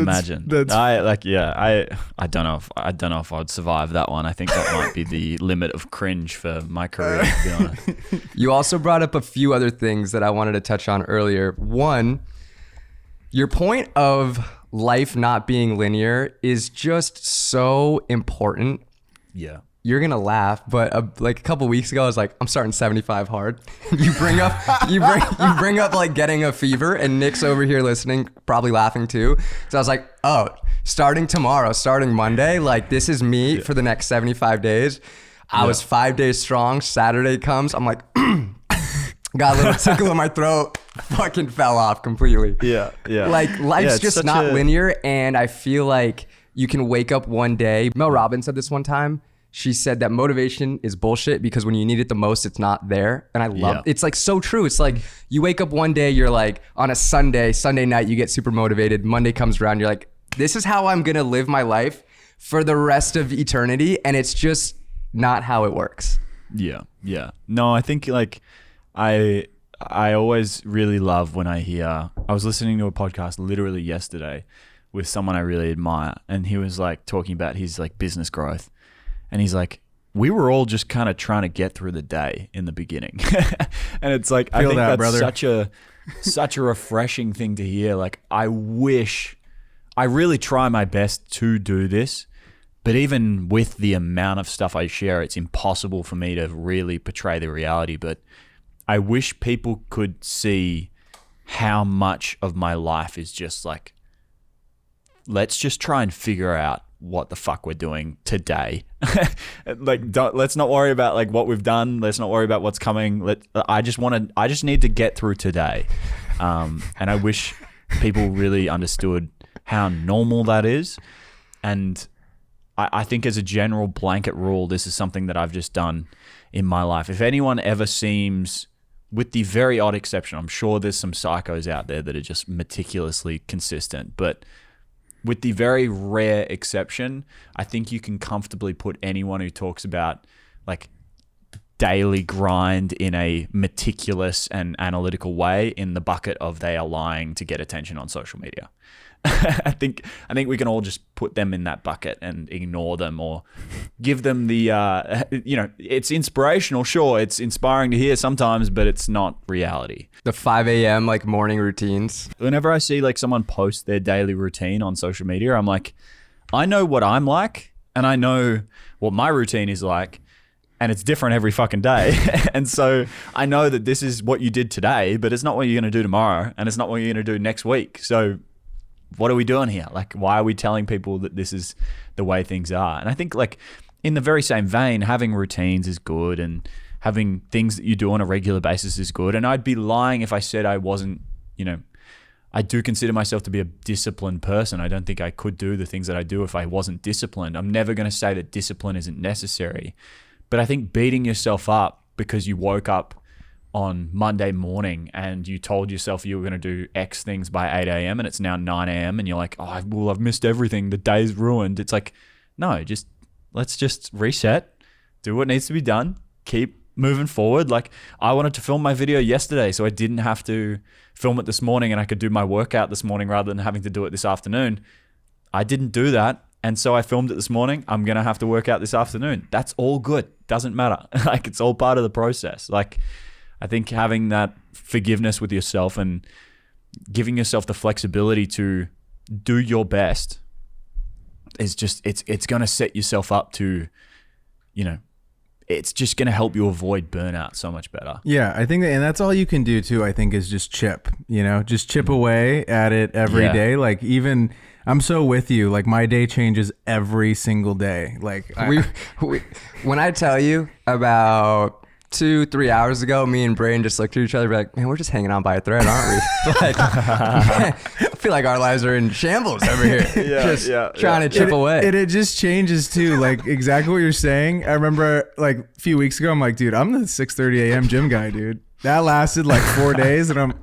don't know if I would survive that one. I think that might be the limit of cringe for my career, to be honest. You also brought up a few other things that I wanted to touch on earlier. One, your point of life not being linear is just so important. Yeah. You're gonna laugh, but like a couple weeks ago, I was like, I'm starting 75 hard. you bring up like getting a fever, and Nick's over here listening, probably laughing too. So I was like, oh, starting tomorrow, starting Monday, like this is me for the next 75 days. I was 5 days strong. Saturday comes, I'm like, got a little tickle in my throat, fucking fell off completely. Yeah. Like life's just not linear, and I feel like you can wake up one day. Mel Robbins said this one time. She said that motivation is bullshit because when you need it the most, it's not there. And I love it's like so true. It's like you wake up one day, you're like on a Sunday night, you get super motivated. Monday comes around, you're like, this is how I'm going to live my life for the rest of eternity. And it's just not how it works. Yeah. No, I think like I always really love when I hear, I was listening to a podcast literally yesterday with someone I really admire. And he was like talking about his like business growth. And he's like, we were all just kind of trying to get through the day in the beginning. And it's like, I think that's brother. such a refreshing thing to hear. Like, I really try my best to do this, but even with the amount of stuff I share, it's impossible for me to really portray the reality. But I wish people could see how much of my life is just like, let's just try and figure out what the fuck we're doing today. Like, let's not worry about like what we've done. Let's not worry about what's coming. I just need to get through today. And I wish people really understood how normal that is. And I think as a general blanket rule, this is something that I've just done in my life. If anyone ever seems, with the very odd exception, I'm sure there's some psychos out there that are just meticulously consistent, but with the very rare exception, I think you can comfortably put anyone who talks about like daily grind in a meticulous and analytical way in the bucket of they are lying to get attention on social media. I think we can all just put them in that bucket and ignore them, or give them the, it's inspirational. Sure, it's inspiring to hear sometimes, but it's not reality. The 5 a.m. like morning routines. Whenever I see like someone post their daily routine on social media, I'm like, I know what I'm like, and I know what my routine is like, and it's different every fucking day. And so I know that this is what you did today, but it's not what you're going to do tomorrow, and it's not what you're going to do next week. So what are we doing here? Like, why are we telling people that this is the way things are? And I think like in the very same vein, having routines is good, and having things that you do on a regular basis is good. And I'd be lying if I said I wasn't, I do consider myself to be a disciplined person. I don't think I could do the things that I do if I wasn't disciplined. I'm never going to say that discipline isn't necessary. But I think beating yourself up because you woke up on Monday morning and you told yourself you were going to do X things by 8 a.m. and it's now 9 a.m. and you're like, oh, well, I've missed everything. The day's ruined. It's like, no, let's just reset, do what needs to be done, keep moving forward. Like, I wanted to film my video yesterday, so I didn't have to film it this morning, and I could do my workout this morning rather than having to do it this afternoon. I didn't do that. And so I filmed it this morning. I'm going to have to work out this afternoon. That's all good. Doesn't matter. Like, it's all part of the process. Like, I think having that forgiveness with yourself and giving yourself the flexibility to do your best is just, it's going to set yourself up to, it's just going to help you avoid burnout so much better. Yeah, I think and that's all you can do too, I think, is just chip, just chip away at it every day. Like, even, I'm so with you. Like, my day changes every single day. Like, when I tell you about 2-3 hours ago, me and Braden just looked at each other like, man, we're just hanging on by a thread, aren't we? Like, man, I feel like our lives are in shambles over here. Trying to chip away. It just changes too. Like, exactly what you're saying. I remember like a few weeks ago, I'm like, dude, I'm the 6:30 a.m. gym guy, dude. That lasted like 4 days. And I'm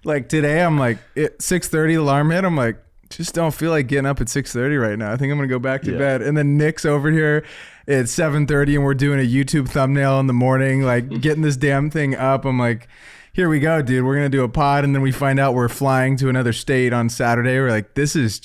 like, today I'm like, 6:30 alarm hit. I'm like, just don't feel like getting up at 6:30 right now. I think I'm gonna go back to bed. And then Nick's over here at 7:30 and we're doing a YouTube thumbnail in the morning, like getting this damn thing up. I'm like, here we go, dude. We're gonna do a pod, and then we find out we're flying to another state on Saturday. We're like, this is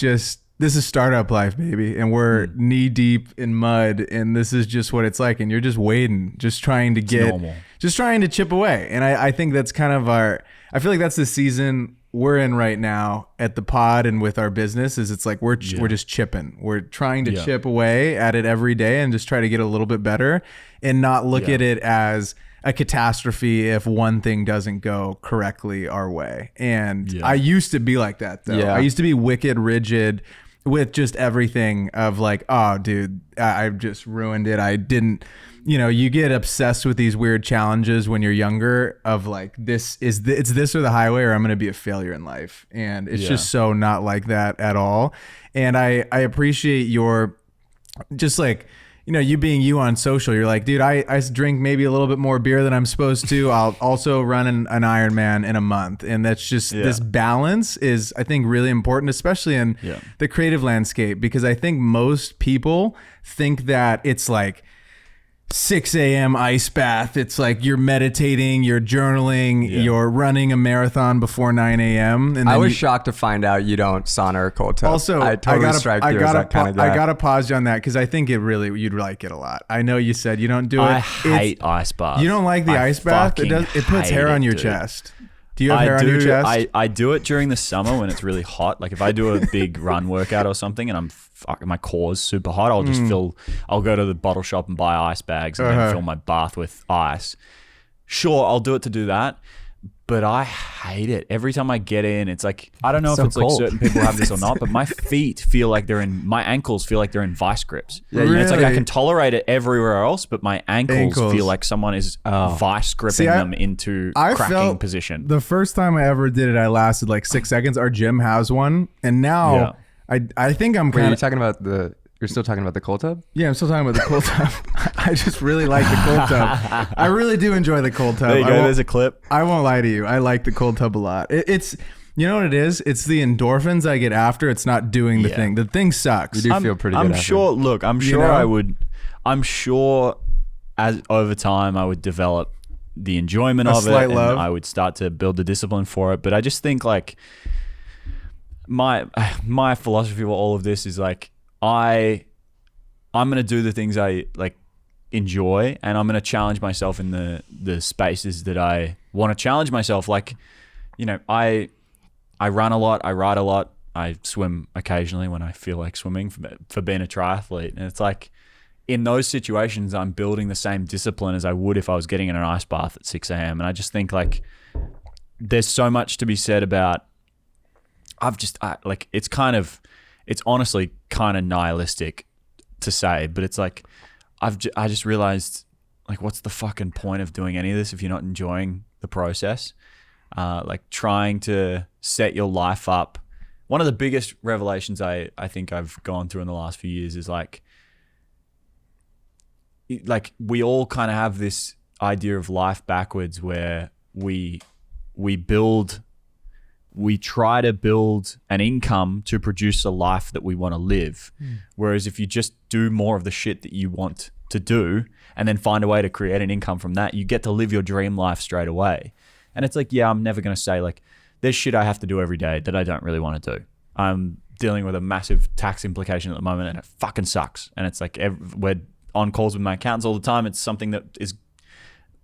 startup life, baby, and we're knee deep in mud, and this is just what it's like. And you're just waiting, just trying to just trying to chip away. And I think that's kind of I feel like that's the season we're in right now at the pod and with our business. Is it's like we're just chipping. We're trying to chip away at it every day and just try to get a little bit better, and not look at it as a catastrophe if one thing doesn't go correctly our way. And I used to be like that though. I used to be wicked rigid with just everything of like, oh dude, I've just ruined it. I didn't, you get obsessed with these weird challenges when you're younger of like, it's this or the highway, or I'm going to be a failure in life. And it's just so not like that at all. And I appreciate your just like, you being you on social. You're like, dude, I drink maybe a little bit more beer than I'm supposed to. I'll also run an Ironman in a month. And that's just this balance is, I think, really important, especially in the creative landscape, because I think most people think that it's like 6 a.m. ice bath. It's like you're meditating, you're journaling, you're running a marathon before 9 a.m. And I was shocked to find out you don't sauna or cold tub. Also, I gotta pause you on that because I think you'd like it a lot. I know you said you don't do it. I hate ice baths. You don't like the ice bath? It puts hair on your chest. Do you have hair on your chest? I do it during the summer when it's really hot. Like if I do a big run workout or something and my core is super hot, I'll go to the bottle shop and buy ice bags and then fill my bath with ice. Sure, I'll do it to do that, but I hate it. Every time I get in, it's like, I don't know if it's cold. Like certain people have this or not, but my ankles feel like they're in vice grips. Yeah, really? It's like I can tolerate it everywhere else, but my ankles feel like someone is vice gripping them into cracking position. The first time I ever did it, I lasted like 6 seconds. Our gym has one, and now I think I'm kind of... You're still talking about the cold tub? Yeah, I'm still talking about the cold tub. I just really like the cold tub. I really do enjoy the cold tub. There you go. There's a clip. I won't lie to you. I like the cold tub a lot. It's, you know what it is? It's the endorphins I get after. It's not doing the thing. The thing sucks. You do feel pretty good I'm sure, look, I'm sure I would, I'm sure as over time I would develop the enjoyment of it. And I would start to build the discipline for it. But I just think like my philosophy of all of this is like, I'm going to do the things I like enjoy, and I'm going to challenge myself in the spaces that I want to challenge myself. Like, I run a lot, I ride a lot, I swim occasionally when I feel like swimming for being a triathlete. And it's like in those situations, I'm building the same discipline as I would if I was getting in an ice bath at 6 a.m. And I just think like there's so much to be said about, it's honestly kind of nihilistic to say, but it's like, I just realized like, what's the fucking point of doing any of this if you're not enjoying the process? Like trying to set your life up. One of the biggest revelations I think I've gone through in the last few years is like we all kind of have this idea of life backwards where we try to build an income to produce a life that we want to live. Whereas if you just do more of the shit that you want to do and then find a way to create an income from that, you get to live your dream life straight away. And it's like, I'm never going to say like, there's shit I have to do every day that I don't really want to do. I'm dealing with a massive tax implication at the moment and it fucking sucks. And it's like, we're on calls with my accountants all the time. It's something that is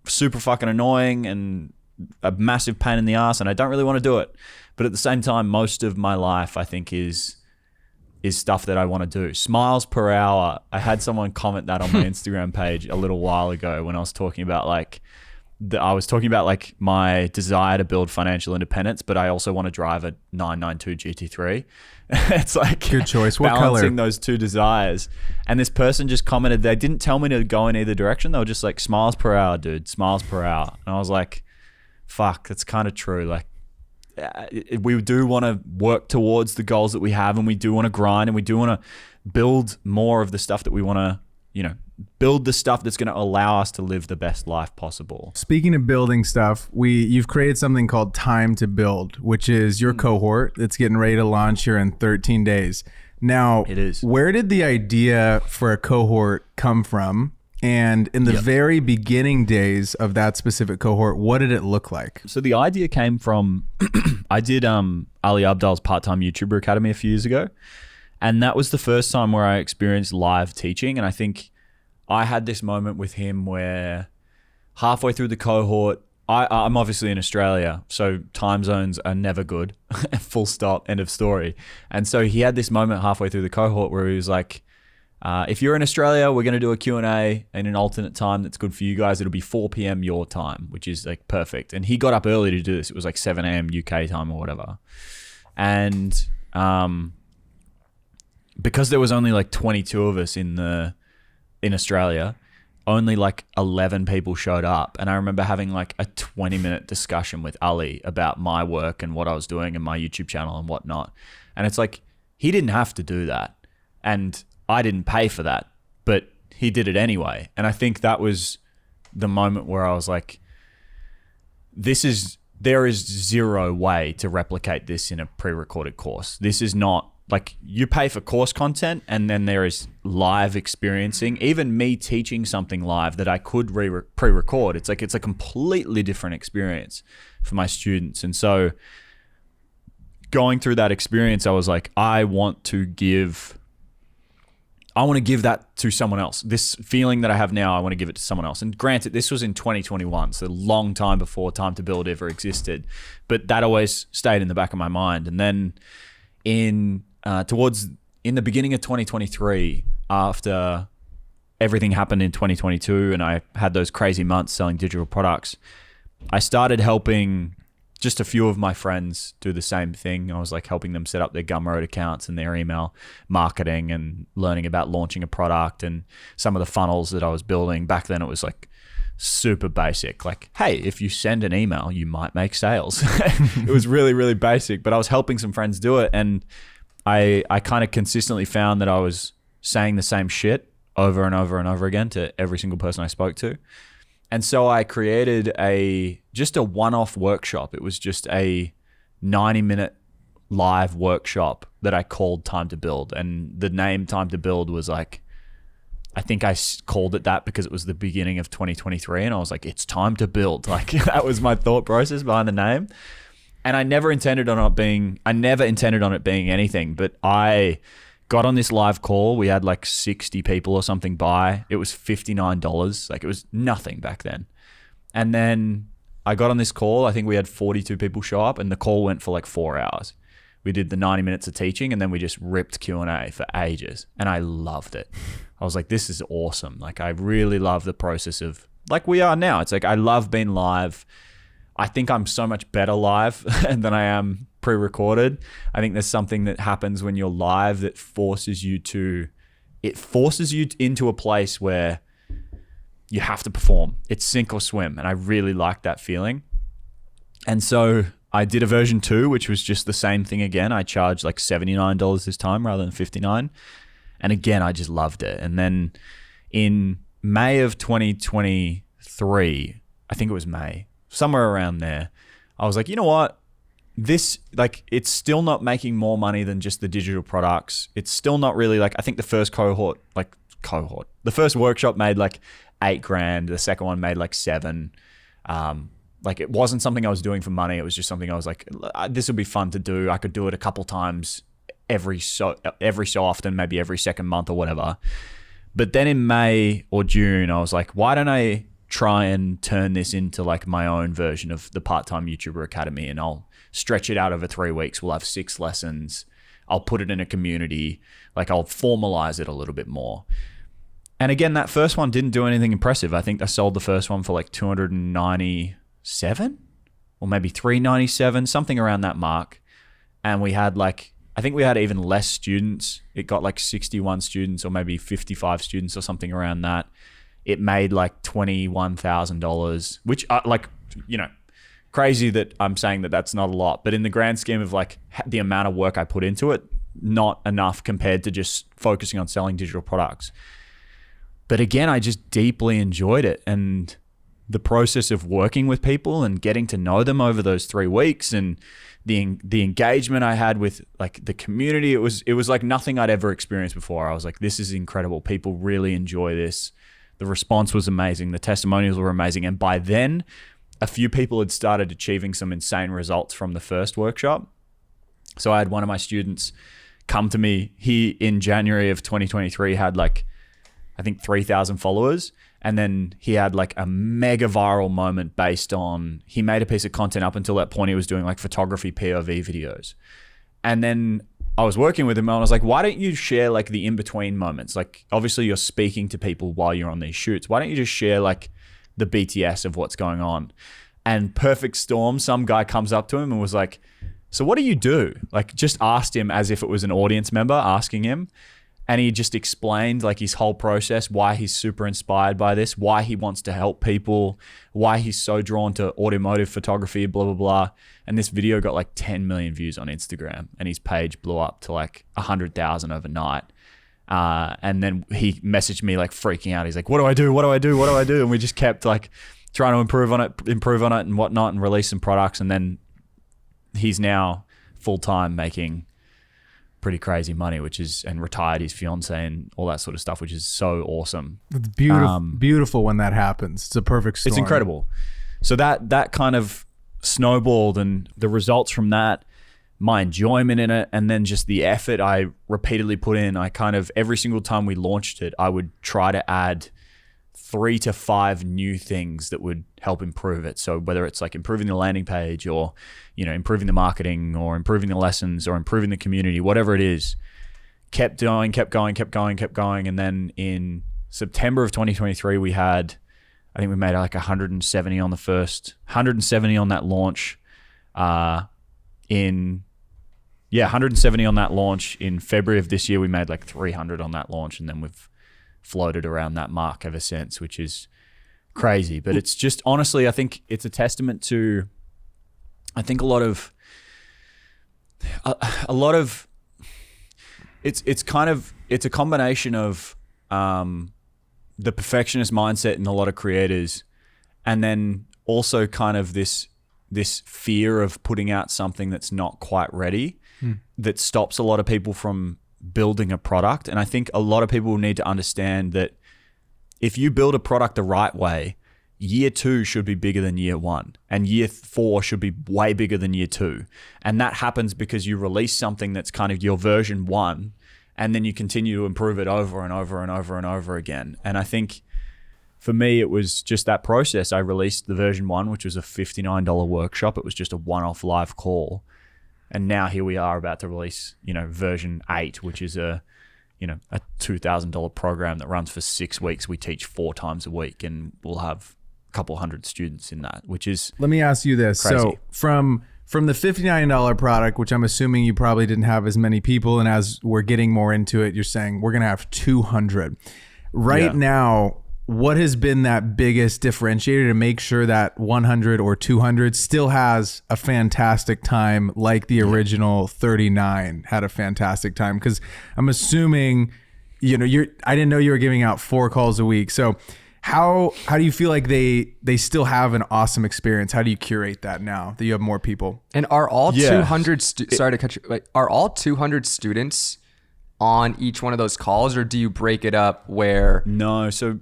super fucking annoying and a massive pain in the ass, and I don't really want to do it. But at the same time, most of my life I think is stuff that I want to do. Smiles per hour. I had someone comment that on my Instagram page a little while ago when I was talking about like my desire to build financial independence, but I also want to drive a 992 GT3. It's like good choice. What balancing color? those two desires. And this person just commented, they didn't tell me to go in either direction. They were just like, smiles per hour, dude, smiles per hour. And I was like, fuck, that's kind of true. Like we do want to work towards the goals that we have, and we do want to grind, and we do want to build more of the stuff that we want to, build the stuff that's going to allow us to live the best life possible. Speaking of building stuff, you've created something called Time to Build, which is your cohort that's getting ready to launch here in 13 days. Now, it is. Where did the idea for a cohort come from? And in the very beginning days of that specific cohort, what did it look like? So the idea came from, I did Ali Abdal's part-time YouTuber Academy a few years ago. And that was the first time where I experienced live teaching. And I think I had this moment with him where halfway through the cohort, I'm obviously in Australia, so time zones are never good. Full stop, end of story. And so he had this moment halfway through the cohort where he was like, if you're in Australia, we're going to do a Q&A in an alternate time that's good for you guys. It'll be 4 p.m. your time, which is like perfect. And he got up early to do this. It was like 7 a.m. UK time or whatever. And because there was only like 22 of us in Australia, only like 11 people showed up. And I remember having like a 20-minute discussion with Ali about my work and what I was doing and my YouTube channel and whatnot. And it's like, he didn't have to do that. And I didn't pay for that, but he did it anyway. And I think that was the moment where I was like, there is zero way to replicate this in a pre-recorded course. This is not like, you pay for course content and then there is live experiencing. Even me teaching something live that I could pre-record, it's like, it's a completely different experience for my students. And so going through that experience, I was like, I want to give that to someone else. This feeling that I have now, I want to give it to someone else. And granted, this was in 2021, so a long time before Time to Build ever existed, but that always stayed in the back of my mind. And then in the beginning of 2023, after everything happened in 2022 and I had those crazy months selling digital products, I started helping just a few of my friends do the same thing. I was like helping them set up their Gumroad accounts and their email marketing and learning about launching a product and some of the funnels that I was building. Back then it was like super basic. Like, hey, if you send an email, you might make sales. It was really, really basic, but I was helping some friends do it. And I kind of consistently found that I was saying the same shit over and over and over again to every single person I spoke to. And so I created just a one-off workshop. It was just a 90-minute live workshop that I called Time to Build. And the name Time to Build was like, I think I called it that because it was the beginning of 2023. And I was like, it's time to build. Like, that was my thought process behind the name. And I never intended on it being anything, but I got on this live call. We had like 60 people or something buy. It was $59. Like, it was nothing back then. And then I got on this call. I think we had 42 people show up and the call went for like 4 hours. We did the 90 minutes of teaching and then we just ripped Q&A for ages. And I loved it. I was like, this is awesome. Like, I really love the process of like we are now. It's like, I love being live. I think I'm so much better live than I am pre-recorded. I think there's something that happens when you're live that forces you into a place where you have to perform. It's sink or swim. And I really like that feeling. And so I did a version 2, which was just the same thing again. I charged like $79 this time rather than $59. And again, I just loved it. And then in May of 2023, I think it was May, somewhere around there, I was like, you know what? This, like, it's still not making more money than just the digital products. It's still not really like, I think the first cohort, the first workshop made like $8,000. The second one made like $7,000. Like, it wasn't something I was doing for money. It was just something I was like, this would be fun to do. I could do it a couple times every so often, maybe every second month or whatever. But then in May or June, I was like, why don't I try and turn this into like my own version of the Part-Time YouTuber Academy, and I'll stretch it out over 3 weeks. We'll have 6 lessons. I'll put it in a community. Like, I'll formalize it a little bit more. And again, that first one didn't do anything impressive. I think I sold the first one for like 297 or maybe 397, something around that mark. And we had like, I think we had even less students. It got like 61 students or maybe 55 students or something around that. It made like $21,000, which like, you know, crazy that I'm saying that that's not a lot, but in the grand scheme of like the amount of work I put into it, not enough compared to just focusing on selling digital products. But again, I just deeply enjoyed it. And the process of working with people and getting to know them over those 3 weeks, and the engagement I had with like the community, it was like nothing I'd ever experienced before. I was like, this is incredible. People really enjoy this. The response was amazing. The testimonials were amazing. And by then, a few people had started achieving some insane results from the first workshop. So I had one of my students come to me. He, in January of 2023, had like, I think 3,000 followers. And then he had like a mega viral moment based on, he made a piece of content. Up until that point, he was doing like photography POV videos. And then I was working with him and I was like, why don't you share like the in-between moments? Like obviously you're speaking to people while you're on these shoots. Why don't you just share like the BTS of what's going on? And perfect storm, some guy comes up to him and was like, so what do you do? Like just asked him as if it was an audience member asking him. And he just explained like his whole process, why he's super inspired by this, why he wants to help people, why he's so drawn to automotive photography, blah, blah, blah. And this video got like 10 million views on Instagram and his page blew up to like 100,000 overnight. And then he messaged me like freaking out. He's like, what do I do? What do I do? What do I do? And we just kept like trying to improve on it and whatnot and release some products. And then he's now full-time making pretty crazy money, and retired his fiance and all that sort of stuff, which is so awesome. It's beautiful, beautiful when that happens. It's a perfect storm. It's incredible. So that kind of snowballed, and the results from that, my enjoyment in it, and then just the effort I repeatedly put in. I kind of, every single time we launched it, I would try to add 3 to 5 new things that would help improve it. So whether it's like improving the landing page or, improving the marketing or improving the lessons or improving the community, whatever it is, kept going. And then in September of 2023, I think we made like 170 on the first, 170 on that launch. 170 on that launch. In February of this year, we made like 300 on that launch. And then we've floated around that mark ever since, which is crazy. But it's just, honestly, I think it's a testament to, I think a lot of it's a combination of the perfectionist mindset in a lot of creators, and then also kind of this fear of putting out something that's not quite ready, that stops a lot of people from building a product. And I think a lot of people need to understand that if you build a product the right way, year 2 should be bigger than year 1, and year 4 should be way bigger than year 2. And that happens because you release something that's kind of your version 1, and then you continue to improve it over and over and over and over again. And I think for me, it was just that process. I released the version 1, which was a $59 workshop. It was just a one-off live call. And now here we are about to release, version 8, which is a $2,000 program that runs for 6 weeks. We teach 4 times a week, and we'll have a couple hundred students in that, which is Let me ask you this. crazy. So from the $59 product, which I'm assuming you probably didn't have as many people, and as we're getting more into it, you're saying we're going to have 200. Right now, what has been that biggest differentiator to make sure that 100 or 200 still has a fantastic time like the original 39 had a fantastic time? Because I'm assuming, I didn't know you were giving out 4 calls a week. So how do you feel like they still have an awesome experience? How do you curate that now that you have more people? And are all 200, sorry to cut you, are all 200 students on each one of those calls, or do you break it up where? No, so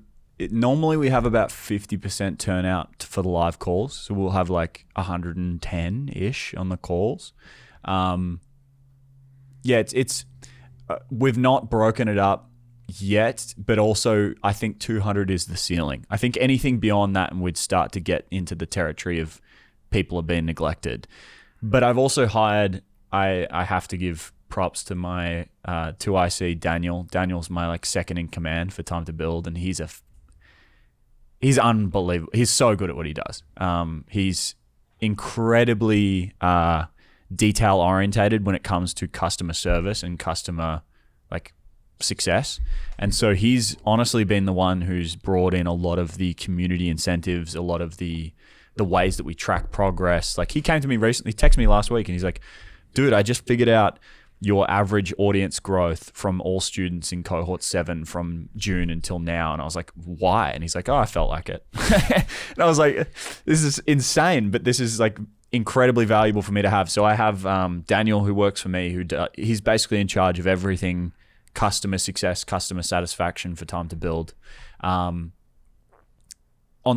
normally we have about 50% turnout for the live calls. So we'll have like 110-ish on the calls. We've not broken it up yet, but also I think 200 is the ceiling. I think anything beyond that, and we'd start to get into the territory of people are being neglected. But I've also hired, I have to give props to my 2IC Daniel. Daniel's my like second in command for Time to Build, and he's unbelievable. He's so good at what he does. He's incredibly detail orientated when it comes to customer service and customer like success. And so he's honestly been the one who's brought in a lot of the community incentives, a lot of the ways that we track progress. Like he came to me recently, texted me last week, and he's like, dude, I just figured out your average audience growth from all students in cohort 7 from June until now. And I was like, why? And he's like, oh, I felt like it. And I was like, this is insane, but this is like incredibly valuable for me to have. So I have Daniel, who works for me, he's basically in charge of everything customer success, customer satisfaction for Time to Build. On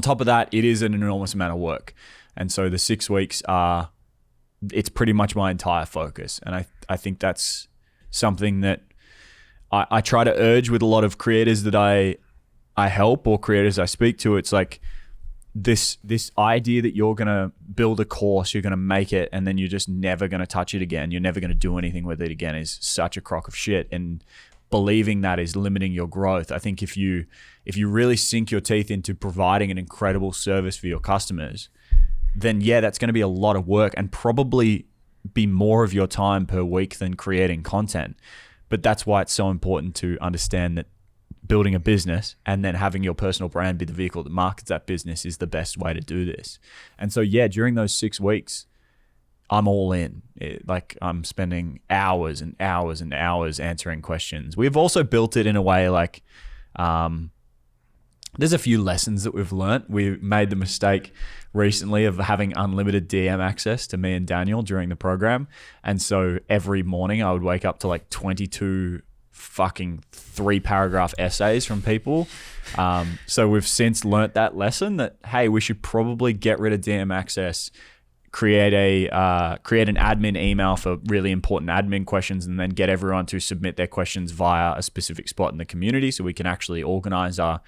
top of that, it is an enormous amount of work. And so the 6 weeks it's pretty much my entire focus. And I think that's something that I try to urge with a lot of creators that I help or creators I speak to. It's like this idea that you're going to build a course, you're going to make it, and then you're just never going to touch it again. You're never going to do anything with it again is such a crock of shit. And believing that is limiting your growth. I think if you really sink your teeth into providing an incredible service for your customers, then yeah, that's going to be a lot of work and probably be more of your time per week than creating content. But that's why it's so important to understand that building a business and then having your personal brand be the vehicle that markets that business is the best way to do this. And so yeah, during those 6 weeks, I'm all in. I'm spending hours and hours and hours answering questions. We've also built it in a way like, there's a few lessons that we've learnt. We made the mistake recently of having unlimited DM access to me and Daniel during the program. And so every morning I would wake up to like 22 fucking 3-paragraph essays from people. So we've since learnt that lesson that, hey, we should probably get rid of DM access, create an admin email for really important admin questions, and then get everyone to submit their questions via a specific spot in the community so we can actually organize our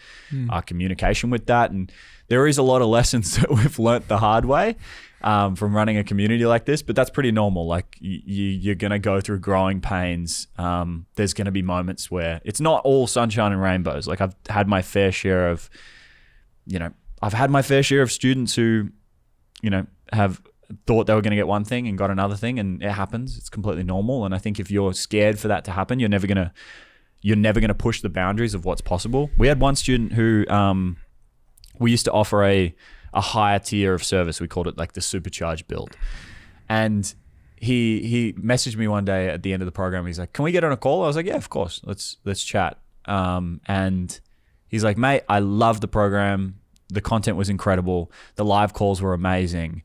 communication with that. And there is a lot of lessons that we've learnt the hard way from running a community like this, but that's pretty normal. Like you're going to go through growing pains. There's going to be moments where it's not all sunshine and rainbows. Like I've had my fair share of students who, have thought they were going to get one thing and got another thing, and it happens. It's completely normal. And I think if you're scared for that to happen, you're never going to push the boundaries of what's possible. We had one student who we used to offer a higher tier of service. We called it like the supercharged build. And he messaged me one day at the end of the program. He's like, can we get on a call? I was like, yeah, of course. Let's chat. And he's like, mate, I love the program. The content was incredible. The live calls were amazing.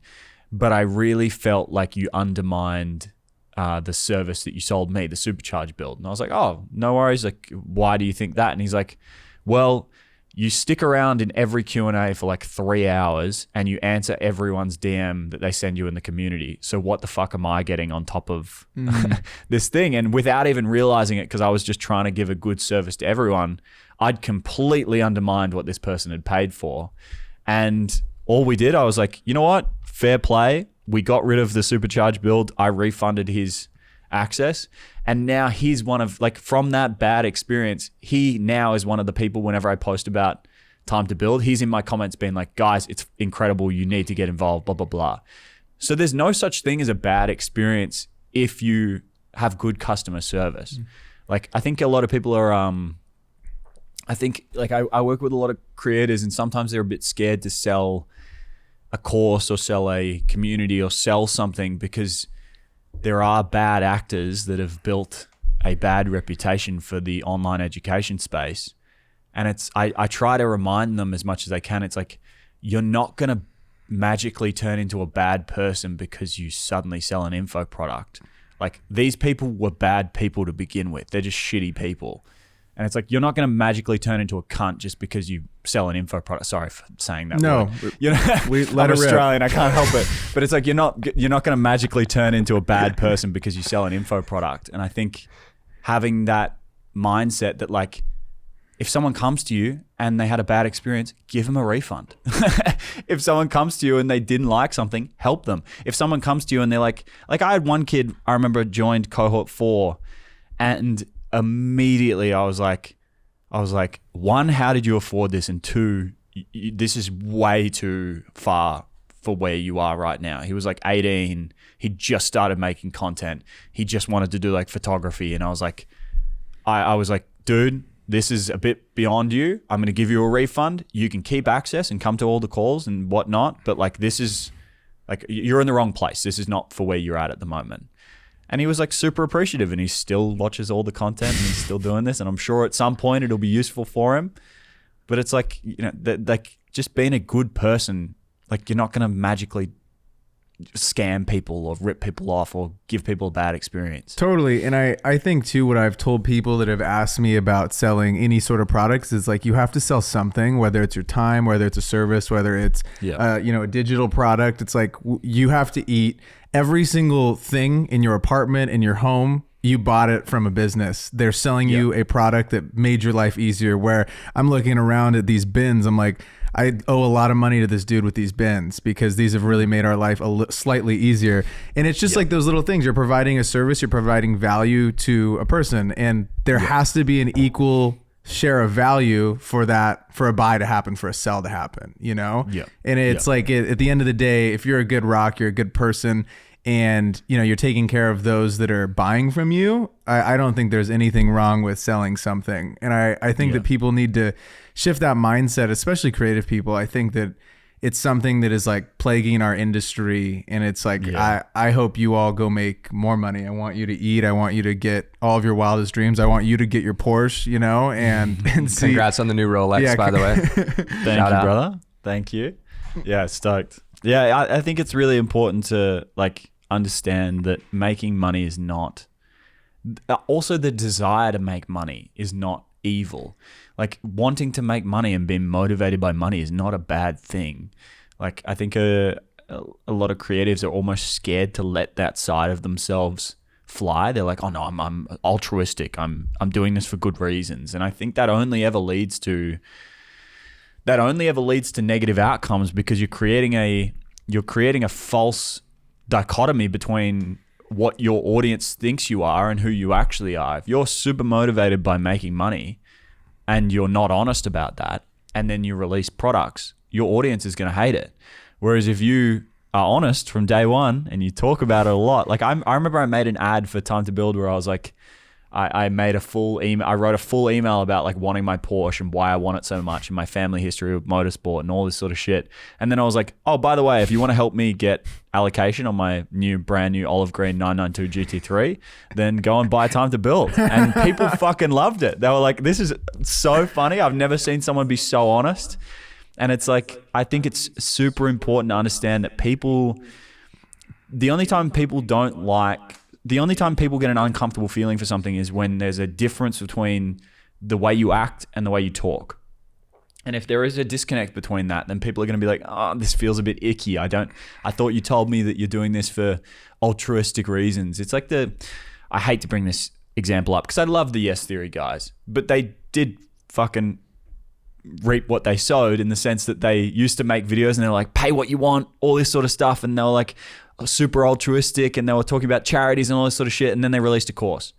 But I really felt like you undermined the service that you sold me, the supercharged build. And I was like, oh, no worries. Like, why do you think that? And he's like, well, you stick around in every Q&A for like 3 hours and you answer everyone's DM that they send you in the community. So what the fuck am I getting on top of this thing? And without even realizing it, because I was just trying to give a good service to everyone, I'd completely undermined what this person had paid for. And all we did, I was like, you know what? Fair play. We got rid of the supercharged build. I refunded his access. And now he's one of, like, from that bad experience, he now is one of the people whenever I post about Time to Build, he's in my comments being like, guys, it's incredible. You need to get involved, blah, blah, blah. So there's no such thing as a bad experience if you have good customer service. Like, I think a lot of people are, I work with a lot of creators and sometimes they're a bit scared to sell a course or sell a community or sell something because there are bad actors that have built a bad reputation for the online education space. And I try to remind them as much as I can. It's like, you're not going to magically turn into a bad person because you suddenly sell an info product. Like, these people were bad people to begin with. They're just shitty people. And it's like, you're not going to magically turn into a cunt just because you sell an info product. Sorry for saying that. No, I'm Australian. I can't help it. But it's like, you're not going to magically turn into a bad person because you sell an info product. And I think having that mindset that, like, if someone comes to you and they had a bad experience, give them a refund. If someone comes to you and they didn't like something, help them. If someone comes to you and they're like I had one kid, I remember, joined Cohort 4, and immediately I was like, one, how did you afford this? And two, this is way too far for where you are right now. He was like 18. He just started making content. He just wanted to do like photography. And I was like, I was like, dude, this is a bit beyond you. I'm going to give you a refund. You can keep access and come to all the calls and whatnot. But like, this is like, you're in the wrong place. This is not for where you're at the moment. And he was like super appreciative, and he still watches all the content and he's still doing this. And I'm sure at some point it'll be useful for him. But it's like, you know, like just being a good person, like you're not going to magically scam people or rip people off or give people a bad experience. Totally. And I think too, what I've told people that have asked me about selling any sort of products is like, you have to sell something, whether it's your time, whether it's a service, whether it's, you know, a digital product. It's like, you have to eat every single thing in your apartment, in your home. You bought it from a business. They're selling you a product that made your life easier. Where I'm looking around at these bins, I'm like, I owe a lot of money to this dude with these bins because these have really made our life slightly easier. And it's just like those little things. You're providing a service, you're providing value to a person, and there has to be an equal share of value for that, for a buy to happen, for a sell to happen, you know? And it's like at the end of the day, if you're a good rock, you're a good person, and you know, you're taking care of those that are buying from you, I don't think there's anything wrong with selling something. And I think that people need to shift that mindset, especially creative people. I think that it's something that is like plaguing our industry, and it's like, I hope you all go make more money. I want you to eat. I want you to get all of your wildest dreams. I want you to get your Porsche, you know, and see. Congrats on the new Rolex, by the way. Thank you, brother. Thank you. Yeah, stoked. Yeah, I think it's really important to like understand that making money is not, also the desire to make money is not evil. Like wanting to make money and being motivated by money is not a bad thing. Like I think a lot of creatives are almost scared to let that side of themselves fly. They're like, oh no, I'm altruistic. I'm doing this for good reasons. And I think that only ever leads to negative outcomes, because you're creating a false dichotomy between what your audience thinks you are and who you actually are. If you're super motivated by making money and you're not honest about that, and then you release products, your audience is going to hate it. Whereas if you are honest from day one and you talk about it a lot, like I remember I made an ad for Time to Build where I was like, I made a full email. I wrote a full email about like wanting my Porsche and why I want it so much, and my family history of motorsport and all this sort of shit. And then I was like, oh, by the way, if you want to help me get allocation on my brand new olive green 992 GT3, then go and buy Time to Build. And people fucking loved it. They were like, this is so funny. I've never seen someone be so honest. And it's like, I think it's super important to understand that the only time people get an uncomfortable feeling for something is when there's a difference between the way you act and the way you talk. And if there is a disconnect between that, then people are going to be like, oh, this feels a bit icky. I thought you told me that you're doing this for altruistic reasons. It's like I hate to bring this example up because I love the Yes Theory guys, but they did fucking reap what they sowed, in the sense that they used to make videos and they're like, pay what you want, all this sort of stuff. And they were like, super altruistic, and they were talking about charities and all this sort of shit, and then they released a course,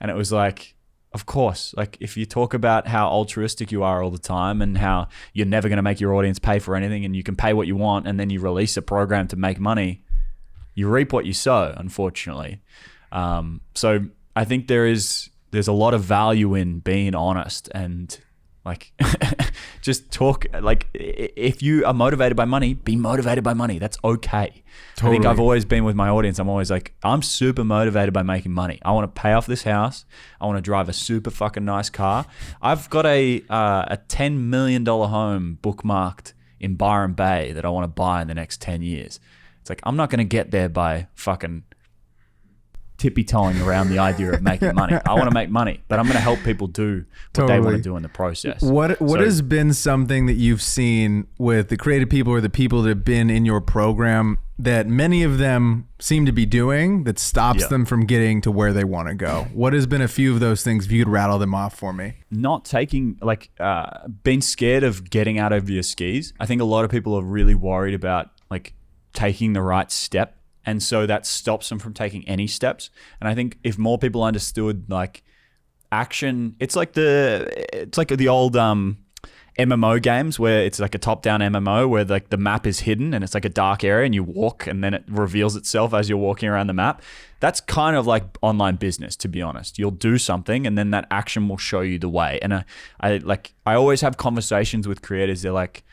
and it was like, of course, like if you talk about how altruistic you are all the time and how you're never going to make your audience pay for anything and you can pay what you want, and then you release a program to make money, you reap what you sow, unfortunately. So I think there's a lot of value in being honest and like just talk. Like if you are motivated by money, be motivated by money. That's okay. Totally. I think I've always been with my audience. I'm always like, I'm super motivated by making money. I want to pay off this house. I want to drive a super fucking nice car. I've got a $10 million home bookmarked in Byron Bay that I want to buy in the next 10 years. It's like, I'm not going to get there by fucking tippy-toeing around the idea of making money. I want to make money, but I'm going to help people do what they want to do in the process. What has been something that you've seen with the creative people or the people that have been in your program that many of them seem to be doing that stops them from getting to where they want to go? What has been a few of those things, if you could rattle them off for me? Not taking, being scared of getting out of your skis. I think a lot of people are really worried about like taking the right step. And so that stops them from taking any steps. And I think if more people understood like action, it's like the old MMO games where it's like a top-down MMO where like the map is hidden and it's like a dark area and you walk and then it reveals itself as you're walking around the map. That's kind of like online business, to be honest. You'll do something and then that action will show you the way. And I always have conversations with creators. They're like,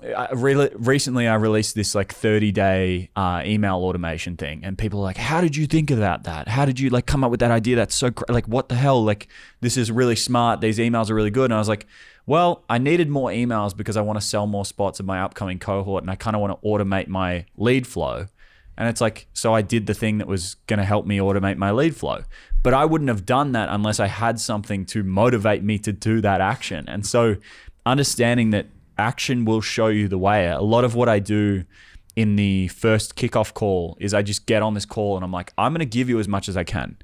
recently I released this like 30-day email automation thing, and people are like, how did you think about that? How did you like come up with that idea? That's so like, what the hell? Like, this is really smart. These emails are really good. And I was like, well, I needed more emails because I want to sell more spots in my upcoming cohort, and I kind of want to automate my lead flow. And it's like, so I did the thing that was going to help me automate my lead flow. But I wouldn't have done that unless I had something to motivate me to do that action. And so understanding that action will show you the way. A lot of what I do in the first kickoff call is I just get on this call and I'm like, I'm going to give you as much as I can,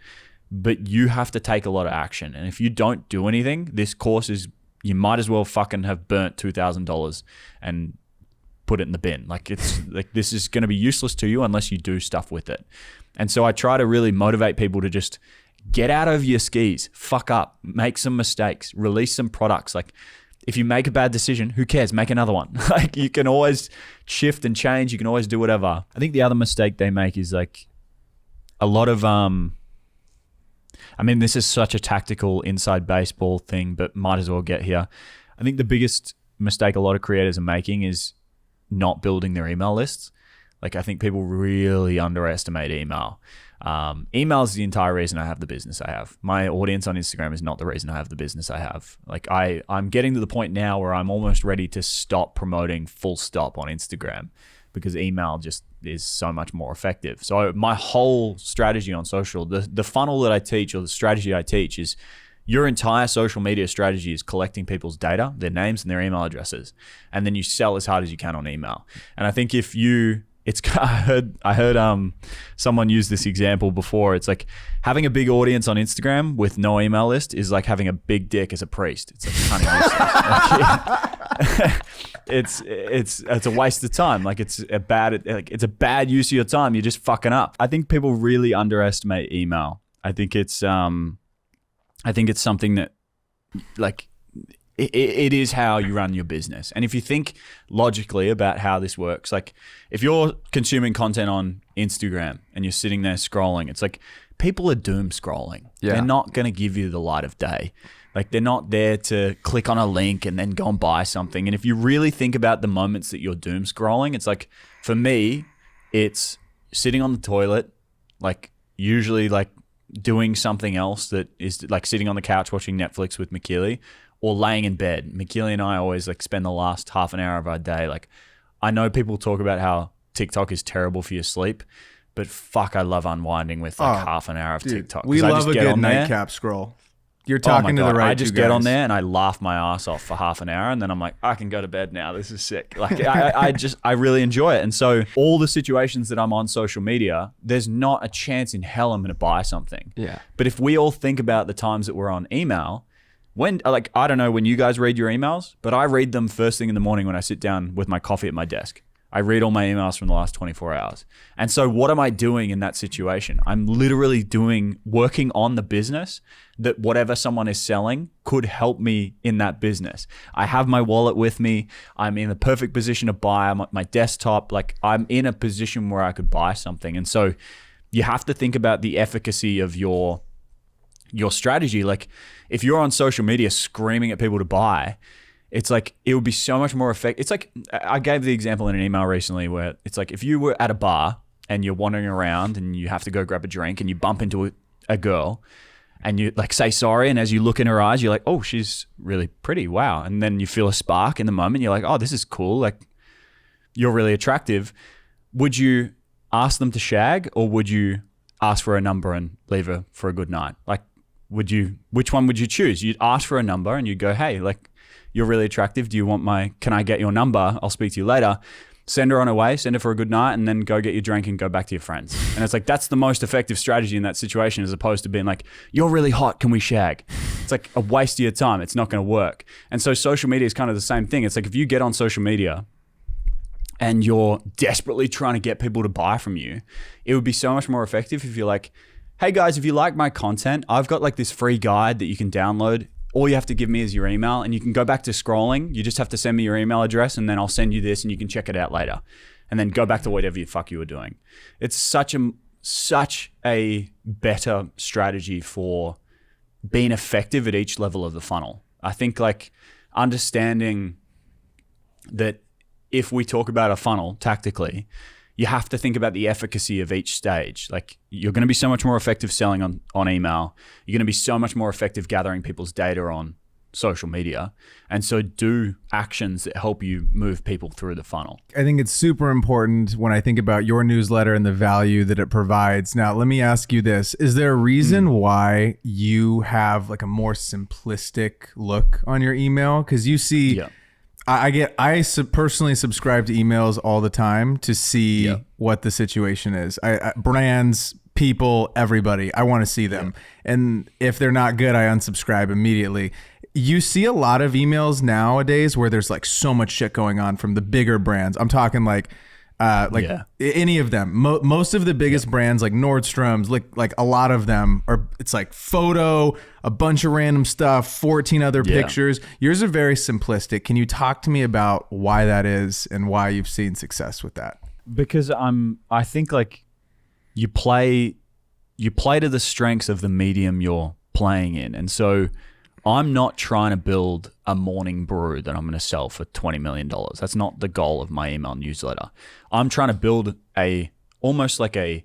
but you have to take a lot of action. And if you don't do anything, this course is, you might as well fucking have burnt $2,000 and put it in the bin. Like, it's like, this is going to be useless to you unless you do stuff with it. And so I try to really motivate people to just get out of your skis, fuck up, make some mistakes, release some products. Like, if you make a bad decision, who cares? Make another one. Like, you can always shift and change. You can always do whatever. I think the other mistake they make is like a lot of, I mean, this is such a tactical inside baseball thing, but might as well get here. I think the biggest mistake a lot of creators are making is not building their email lists. Like, I think people really underestimate email. Email is the entire reason I have the business I have. My audience on Instagram is not the reason I have the business I have. Like, I'm getting to the point now where I'm almost ready to stop promoting full stop on Instagram because email just is so much more effective. So my whole strategy on social, the funnel that I teach, or the strategy I teach, is your entire social media strategy is collecting people's data, their names and their email addresses, and then you sell as hard as you can on email. And I think if you I heard someone use this example before. It's like having a big audience on Instagram with no email list is like having a big dick as a priest. It's like kind of useless. It's a waste of time. Like, it's a bad use of your time. You're just fucking up. I think people really underestimate email. I think it's something that, like, it is how you run your business. And if you think logically about how this works, like if you're consuming content on Instagram and you're sitting there scrolling, it's like people are doom scrolling. Yeah. They're not going to give you the light of day. Like, they're not there to click on a link and then go and buy something. And if you really think about the moments that you're doom scrolling, it's like, for me, it's sitting on the toilet, like usually like doing something else that is like sitting on the couch watching Netflix with McKeely, or laying in bed. McKeely and I always like spend the last half an hour of our day. Like, I know people talk about how TikTok is terrible for your sleep, but fuck, I love unwinding with like half an hour of TikTok. We love a good nightcap scroll. You're talking to the right. I just get on there and I laugh my ass off for half an hour, and then I'm like, I can go to bed now. This is sick. Like, I really enjoy it. And so all the situations that I'm on social media, there's not a chance in hell I'm going to buy something. Yeah. But if we all think about the times that we're on email, when, like, I don't know when you guys read your emails, but I read them first thing in the morning when I sit down with my coffee at my desk. I read all my emails from the last 24 hours. And so what am I doing in that situation? I'm literally working on the business that whatever someone is selling could help me in that business. I have my wallet with me. I'm in the perfect position to buy. I'm at my desktop. Like, I'm in a position where I could buy something. And so you have to think about the efficacy of your strategy. Like, if you're on social media screaming at people to buy, it's like, it would be so much more effective. It's like, I gave the example in an email recently where it's like, if you were at a bar and you're wandering around and you have to go grab a drink and you bump into a girl and you like say sorry, and as you look in her eyes, you're like, oh, she's really pretty, wow. And then you feel a spark in the moment. You're like, oh, this is cool. Like, you're really attractive. Would you ask them to shag, or would you ask for a number and leave her for a good night? Like, which one would you choose? You'd ask for a number and you'd go, hey, like, you're really attractive. Can I get your number? I'll speak to you later. Send her on her way, send her for a good night, and then go get your drink and go back to your friends. And it's like, that's the most effective strategy in that situation, as opposed to being like, you're really hot, can we shag? It's like a waste of your time. It's not going to work. And so social media is kind of the same thing. It's like, if you get on social media and you're desperately trying to get people to buy from you, it would be so much more effective if you're like, hey guys, if you like my content, I've got like this free guide that you can download. All you have to give me is your email, and you can go back to scrolling. You just have to send me your email address, and then I'll send you this and you can check it out later, and then go back to whatever the fuck you were doing. It's such a better strategy for being effective at each level of the funnel. I think, like, understanding that if we talk about a funnel tactically, you have to think about the efficacy of each stage. Like, you're going to be so much more effective selling on email. You're going to be so much more effective gathering people's data on social media. And so do actions that help you move people through the funnel. I think it's super important when I think about your newsletter and the value that it provides. Now, let me ask you this. Is there a reason why you have like a more simplistic look on your email? Because you see... Yeah. I personally subscribe to emails all the time to see what the situation is. Brands, people, everybody, I want to see them. And if they're not good, I unsubscribe immediately. You see a lot of emails nowadays where there's like so much shit going on from the bigger brands. I'm talking like any of them. Most of the biggest brands like Nordstrom's, like a lot of them are, it's like photo, a bunch of random stuff, 14 other pictures. Yours are very simplistic. Can you talk to me about why that is and why you've seen success with that? Because I think like you play to the strengths of the medium you're playing in. And so I'm not trying to build a morning brew that I'm going to sell for $20 million. That's not the goal of my email newsletter. I'm trying to build almost like a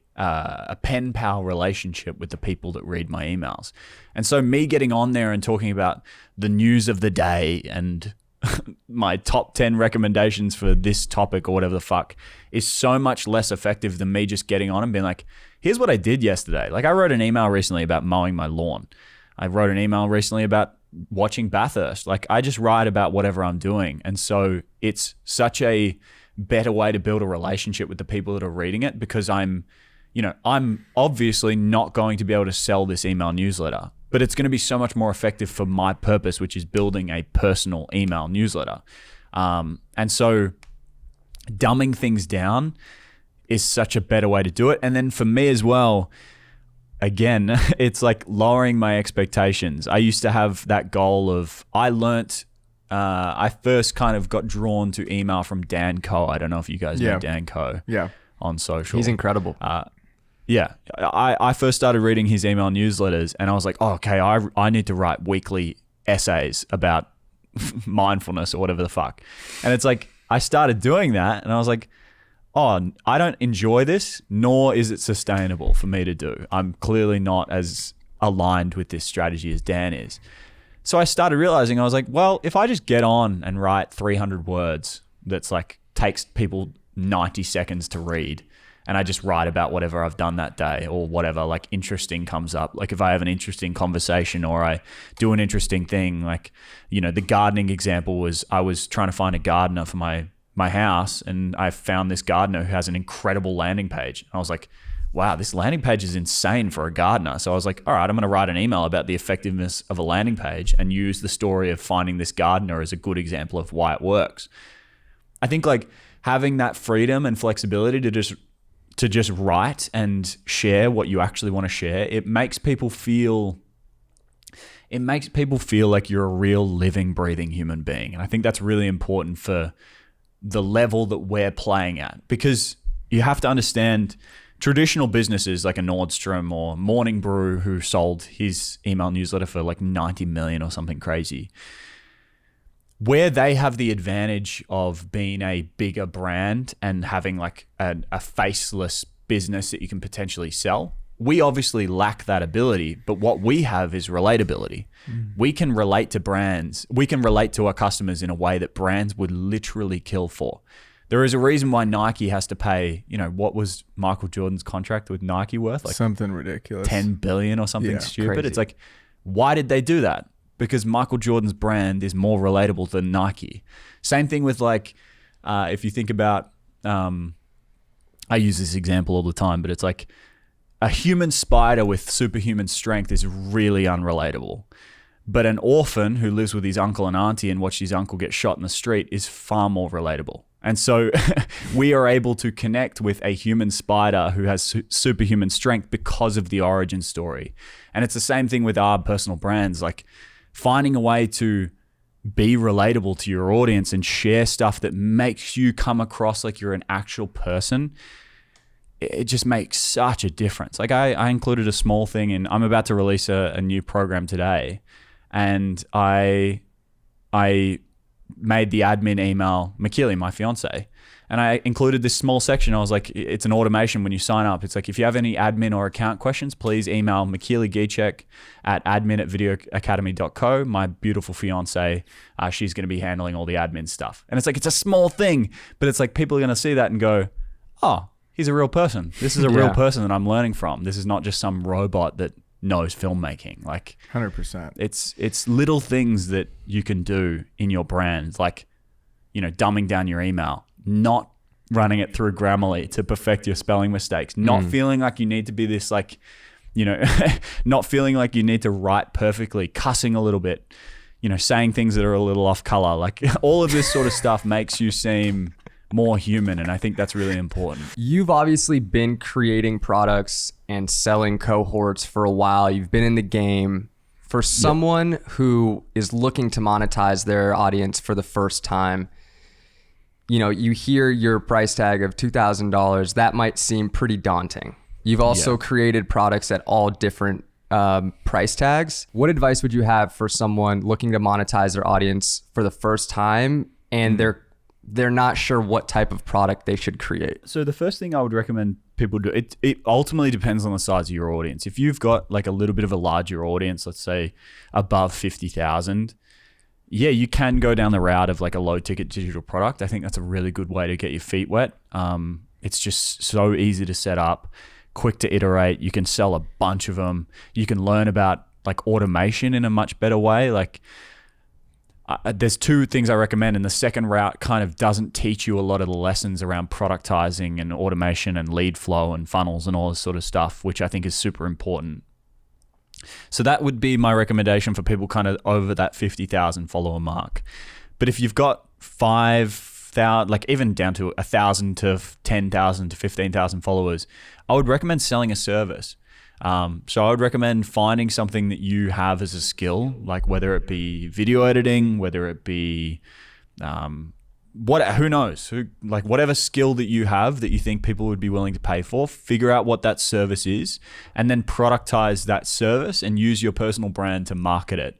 pen pal relationship with the people that read my emails. And so me getting on there and talking about the news of the day and my top 10 recommendations for this topic or whatever the fuck is so much less effective than me just getting on and being like, here's what I did yesterday. Like, I wrote an email recently about mowing my lawn. I wrote an email recently about watching Bathurst. Like, I just write about whatever I'm doing. And so it's such a better way to build a relationship with the people that are reading it, because I'm obviously not going to be able to sell this email newsletter, but it's going to be so much more effective for my purpose, which is building a personal email newsletter. And so dumbing things down is such a better way to do it. And then for me as well, again, it's like lowering my expectations. I used to have that goal of, I first kind of got drawn to email from Dan Coe. I don't know if you guys know Dan Coe on social. He's incredible. I first started reading his email newsletters and I was like, oh, okay, I need to write weekly essays about mindfulness or whatever the fuck. And it's like, I started doing that and I was like, oh, I don't enjoy this, nor is it sustainable for me to do. I'm clearly not as aligned with this strategy as Dan is. So I started realizing, I was like, well, if I just get on and write 300 words that's like takes people 90 seconds to read, and I just write about whatever I've done that day or whatever like interesting comes up. Like if I have an interesting conversation or I do an interesting thing, like, the gardening example was, I was trying to find a gardener for my house, and I found this gardener who has an incredible landing page. And I was like, wow, this landing page is insane for a gardener. So I was like, all right, I'm going to write an email about the effectiveness of a landing page and use the story of finding this gardener as a good example of why it works. I think like having that freedom and flexibility to just write and share what you actually want to share, it makes people feel like you're a real living, breathing human being. And I think that's really important for the level that we're playing at, because you have to understand traditional businesses like a Nordstrom or Morning Brew, who sold his email newsletter for like 90 million or something crazy, where they have the advantage of being a bigger brand and having like a faceless business that you can potentially sell. We obviously lack that ability, but what we have is relatability. We can relate to brands. We can relate to our customers in a way that brands would literally kill for. There is a reason why Nike has to pay, what was Michael Jordan's contract with Nike worth? Like something ridiculous. 10 billion or something stupid. Crazy. It's like, why did they do that? Because Michael Jordan's brand is more relatable than Nike. Same thing with like, if you think about, I use this example all the time, but it's like, a human spider with superhuman strength is really unrelatable. But an orphan who lives with his uncle and auntie and watched his uncle get shot in the street is far more relatable. And so we are able to connect with a human spider who has superhuman strength because of the origin story. And it's the same thing with our personal brands, like finding a way to be relatable to your audience and share stuff that makes you come across like you're an actual person. It just makes such a difference. Like I included a small thing and I'm about to release a new program today. And I made the admin email McKeely, my fiance. And I included this small section. I was like, it's an automation when you sign up. It's like, if you have any admin or account questions, please email McKeely Gichek at admin@videoacademy.co. My beautiful fiance, she's going to be handling all the admin stuff. And it's like, it's a small thing, but it's like people are going to see that and go, oh, he's a real person. This is a real person that I'm learning from. This is not just some robot that knows filmmaking. Like 100%. It's little things that you can do in your brand, like, you know, dumbing down your email, not running it through Grammarly to perfect your spelling mistakes, not feeling like you need to be this, like, you know, not feeling like you need to write perfectly, cussing a little bit, you know, saying things that are a little off color. Like all of this sort of stuff makes you seem more human. And I think that's really important. You've obviously been creating products and selling cohorts for a while. You've been in the game. For someone who is looking to monetize their audience for the first time, you know, you hear your price tag of $2,000, that might seem pretty daunting. You've also created products at all different price tags. What advice would you have for someone looking to monetize their audience for the first time and they're not sure what type of product they should create? So the first thing I would recommend people do, it ultimately depends on the size of your audience. If you've got like a little bit of a larger audience, let's say above 50,000, yeah, you can go down the route of like a low ticket digital product. I think that's a really good way to get your feet wet. It's just so easy to set up, quick to iterate. You can sell a bunch of them. You can learn about like automation in a much better way. Like there's two things I recommend, and the second route kind of doesn't teach you a lot of the lessons around productizing and automation and lead flow and funnels and all this sort of stuff, which I think is super important. So that would be my recommendation for people kind of over that 50,000 follower mark. But if you've got 5,000, like even down to 1,000 to 10,000 to 15,000 followers, I would recommend selling a service. So I would recommend finding something that you have as a skill, like whether it be video editing, whether it be who knows, like whatever skill that you have that you think people would be willing to pay for, figure out what that service is and then productize that service and use your personal brand to market it.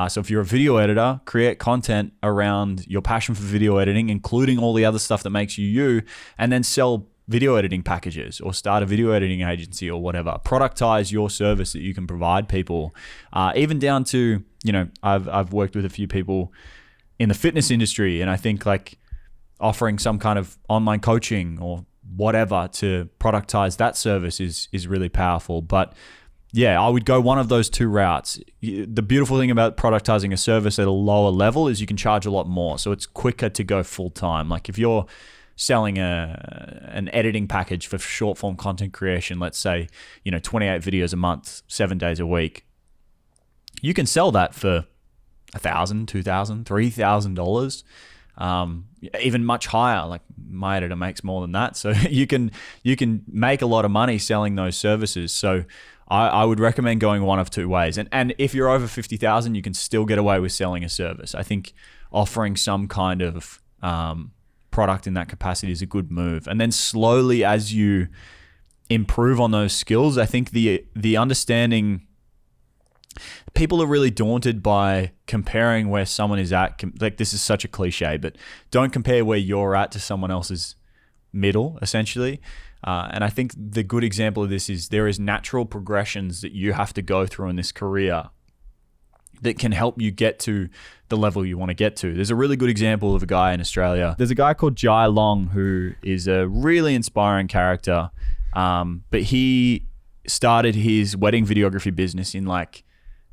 So if you're a video editor, create content around your passion for video editing, including all the other stuff that makes you you, and then sell video editing packages or start a video editing agency or whatever. Productize your service that you can provide people, even down to, you know, I've worked with a few people in the fitness industry, and I think like offering some kind of online coaching or whatever to productize that service is really powerful. But yeah, I would go one of those two routes. The beautiful thing about productizing a service at a lower level is you can charge a lot more. So it's quicker to go full time. Like if you're selling an editing package for short form content creation, let's say, you know, 28 videos a month, 7 days a week, you can sell that for $1,000, $2,000, $3,000. Even much higher. Like my editor makes more than that, so you can make a lot of money selling those services. So I would recommend going one of two ways. And if you're over 50,000, you can still get away with selling a service. I think offering some kind of product in that capacity is a good move. And then slowly, as you improve on those skills, I think the understanding. People are really daunted by comparing where someone is at. Like this is such a cliche, but don't compare where you're at to someone else's middle, essentially. And I think the good example of this is there is natural progressions that you have to go through in this career that can help you get to the level you want to get to. There's a really good example of a guy in Australia. There's a guy called Jai Long who is a really inspiring character, but he started his wedding videography business in like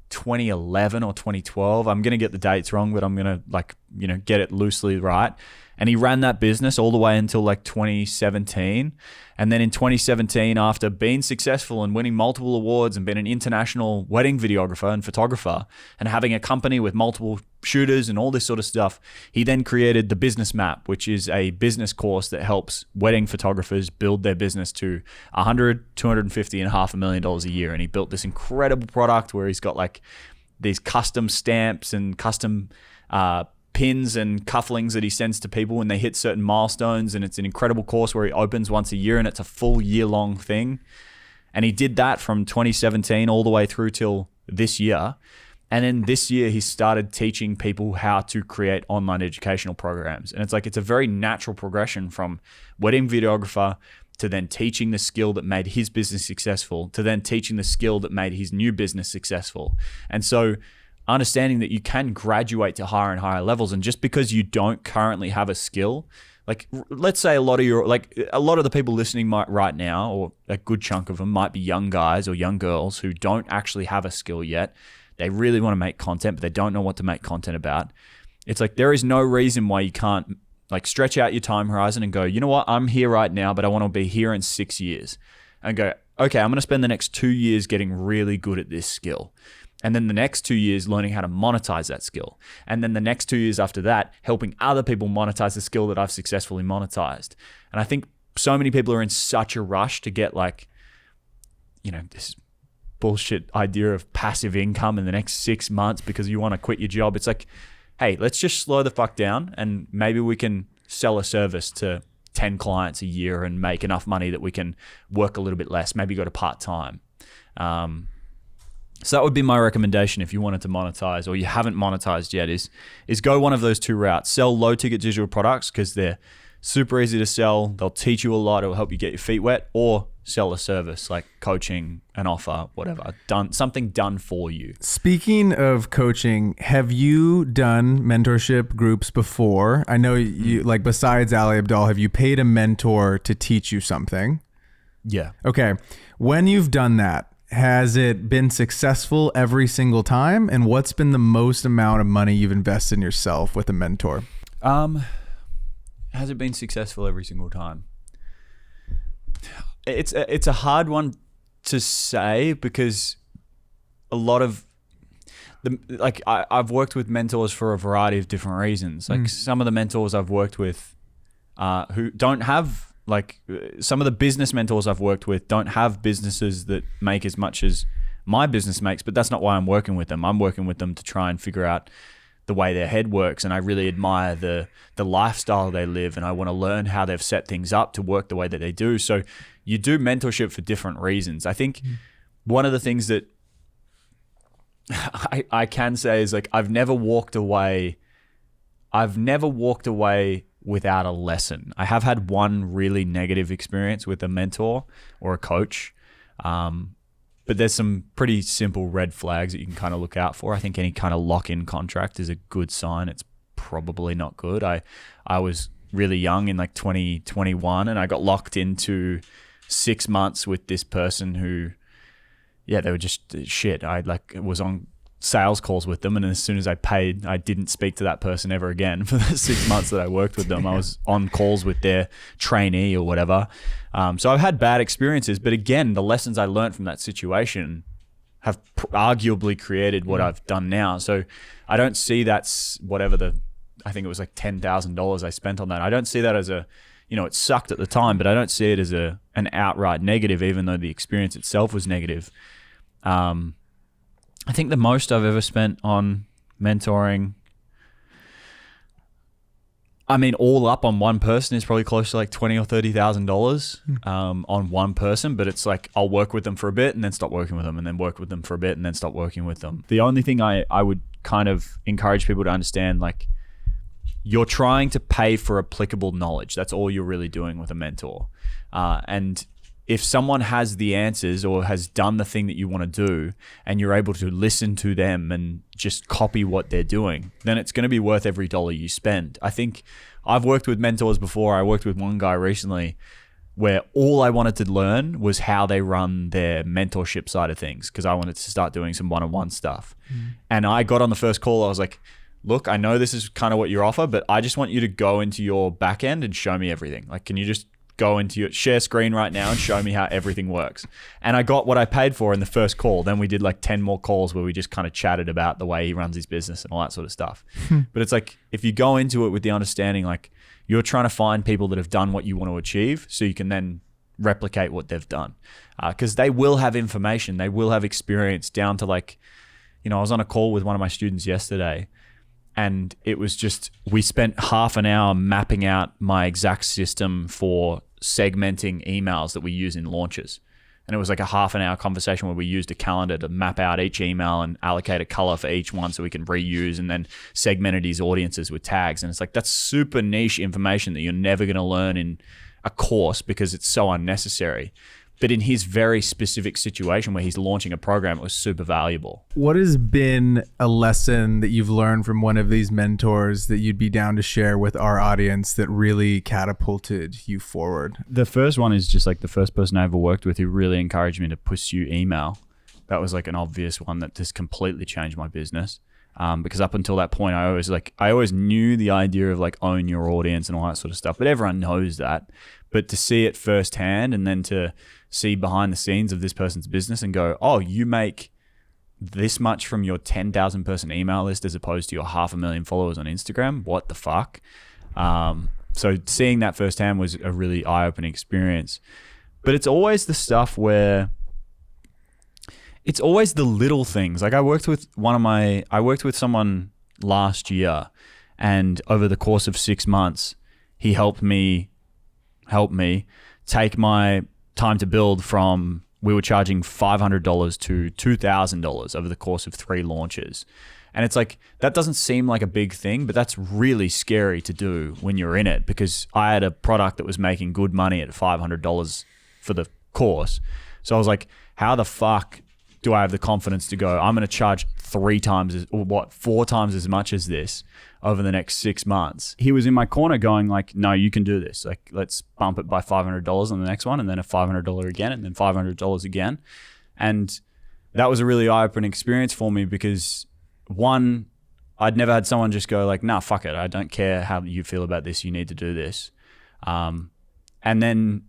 2011 or 2012. I'm going to get the dates wrong, but I'm going to like, you know, get it loosely right. And he ran that business all the way until like 2017. And then in 2017, after being successful and winning multiple awards and being an international wedding videographer and photographer and having a company with multiple shooters and all this sort of stuff, he then created the Business Map, which is a business course that helps wedding photographers build their business to $100, $250 and $500,000 a year. And he built this incredible product where he's got like these custom stamps and custom pins and cufflinks that he sends to people when they hit certain milestones. And it's an incredible course where he opens once a year and it's a full year-long thing. And he did that from 2017 all the way through till this year. And then this year he started teaching people how to create online educational programs. And it's a very natural progression from wedding videographer to then teaching the skill that made his business successful, to then teaching the skill that made his new business successful. And so understanding that you can graduate to higher and higher levels. And just because you don't currently have a skill, like let's say a lot of the people listening might right now, or a good chunk of them might be young guys or young girls who don't actually have a skill yet. They really want to make content, but they don't know what to make content about. It's like, there is no reason why you can't like stretch out your time horizon and go, you know what, I'm here right now, but I want to be here in 6 years. And go, okay, I'm going to spend the next 2 years getting really good at this skill. And then the next 2 years learning how to monetize that skill. And then the next 2 years after that, helping other people monetize the skill that I've successfully monetized. And I think so many people are in such a rush to get like, you know, this bullshit idea of passive income in the next 6 months because you want to quit your job. It's like, hey, let's just slow the fuck down and maybe we can sell a service to 10 clients a year and make enough money that we can work a little bit less, maybe go to part-time. So that would be my recommendation if you wanted to monetize or you haven't monetized yet is go one of those two routes. Sell low ticket digital products because they're super easy to sell. They'll teach you a lot. It'll help you get your feet wet, or sell a service like coaching, an offer, whatever, something done for you. Speaking of coaching, have you done mentorship groups before? I know you, like, besides Ali Abdaal, have you paid a mentor to teach you something? Yeah. Okay. When you've done that, has it been successful every single time? And what's been the most amount of money you've invested in yourself with a mentor? Has it been successful every single time? It's a hard one to say because a lot of I've worked with mentors for a variety of different reasons. Like some of the mentors I've worked with who don't have, like, some of the business mentors I've worked with don't have businesses that make as much as my business makes, but that's not why I'm working with them. I'm working with them to try and figure out the way their head works, and I really admire the lifestyle they live, and I want to learn how they've set things up to work the way that they do. So you do mentorship for different reasons. I think one of the things that I can say is, like, I've never walked away without a lesson. I have had one really negative experience with a mentor or a coach, but there's some pretty simple red flags that you can kind of look out for. I think any kind of lock-in contract is a good sign. It's probably not good. I was really young in like 2021 and I got locked into 6 months with this person who, yeah, they were just shit. I was on sales calls with them, and as soon as I paid, I didn't speak to that person ever again for the 6 months that I worked with them. I was on calls with their trainee or whatever. So I've had bad experiences, but again, the lessons I learned from that situation have arguably created what I've done now. So I don't see that's I think it was like $10,000 I spent on that. I don't see that as it sucked at the time, but I don't see it as an outright negative, even though the experience itself was negative. I think the most I've ever spent on mentoring, I mean, all up on one person is probably close to like $20,000 or $30,000 on one person. But it's like, I'll work with them for a bit and then stop working with them, and then work with them for a bit and then stop working with them. The only thing I would kind of encourage people to understand, like, you're trying to pay for applicable knowledge. That's all you're really doing with a mentor. And if someone has the answers or has done the thing that you want to do, and you're able to listen to them and just copy what they're doing, then it's going to be worth every dollar you spend. I think I've worked with mentors before. I worked with one guy recently where all I wanted to learn was how they run their mentorship side of things, because I wanted to start doing some one-on-one stuff. And I got on the first call. I was like, look, I know this is kind of what you offer, but I just want you to go into your back end and show me everything. Like, can you just go into your share screen right now and show me how everything works? And I got what I paid for in the first call. Then we did like 10 more calls where we just kind of chatted about the way he runs his business and all that sort of stuff. But it's like, if you go into it with the understanding, like, you're trying to find people that have done what you want to achieve so you can then replicate what they've done. Because they will have information, they will have experience down to, like, I was on a call with one of my students yesterday, and it was just, we spent half an hour mapping out my exact system for segmenting emails that we use in launches. And it was like a half an hour conversation where we used a calendar to map out each email and allocate a color for each one so we can reuse, and then segmented his audiences with tags. And it's like, that's super niche information that you're never going to learn in a course because it's so unnecessary. But in his very specific situation where he's launching a program, it was super valuable. What has been a lesson that you've learned from one of these mentors that you'd be down to share with our audience that really catapulted you forward? The first one is just like the first person I ever worked with who really encouraged me to pursue email. That was like an obvious one that just completely changed my business. Because up until that point, I always knew the idea of like own your audience and all that sort of stuff, but everyone knows that. But to see it firsthand and then to see behind the scenes of this person's business and go, oh, you make this much from your 10,000 person email list as opposed to your 500,000 followers on Instagram. What the fuck? So seeing that firsthand was a really eye-opening experience. But it's always the stuff where it's always the little things. Like I worked with someone last year, and over the course of 6 months, he helped me take my time to build from, we were charging $500 to $2,000 over the course of 3 launches. And it's like, that doesn't seem like a big thing, but that's really scary to do when you're in it, because I had a product that was making good money at $500 for the course. So I was like, how the fuck do I have the confidence to go, I'm going to charge 4 times as much as this over the next 6 months? He was in my corner going like, no, you can do this. Like, let's bump it by $500 on the next one, and then a $500 again, and then $500 again. And that was a really eye-opening experience for me because, one, I'd never had someone just go like, nah, fuck it. I don't care how you feel about this. You need to do this. And then